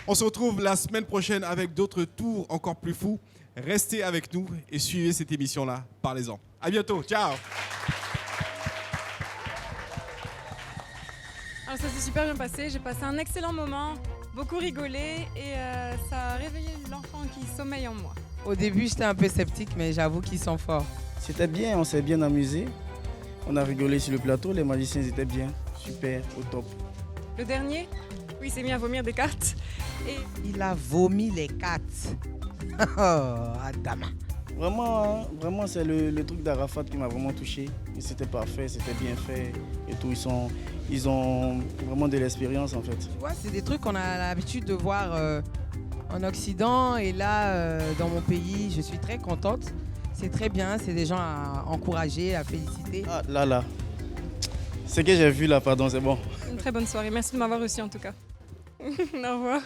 S1: On se retrouve la semaine prochaine avec d'autres tours encore plus fous. Restez avec nous et suivez cette émission-là. Parlez-en. À bientôt. Ciao.
S2: Alors, ça s'est super bien passé. J'ai passé un excellent moment, beaucoup rigolé et ça a réveillé l'enfant qui sommeille en moi.
S4: Au début, j'étais un peu sceptique, mais j'avoue qu'ils sont forts.
S3: C'était bien, on s'est bien amusé. On a rigolé sur le plateau, les magiciens étaient bien, super, au top.
S2: Le dernier, oui, il s'est mis à vomir des cartes. Et
S4: Il a vomi les 4. Oh, Adama.
S3: Vraiment, hein, vraiment c'est le truc d'Arafat qui m'a vraiment touché. Et c'était parfait, c'était bien fait et tout. Ils ont vraiment de l'expérience en fait.
S4: Tu vois, c'est des trucs qu'on a l'habitude de voir en Occident. Et là, dans mon pays, je suis très contente. C'est très bien, c'est des gens à encourager, à féliciter.
S3: Ah là là, ce que j'ai vu là, pardon, c'est bon.
S2: une très bonne soirée. Merci de m'avoir reçu en tout cas. Au revoir.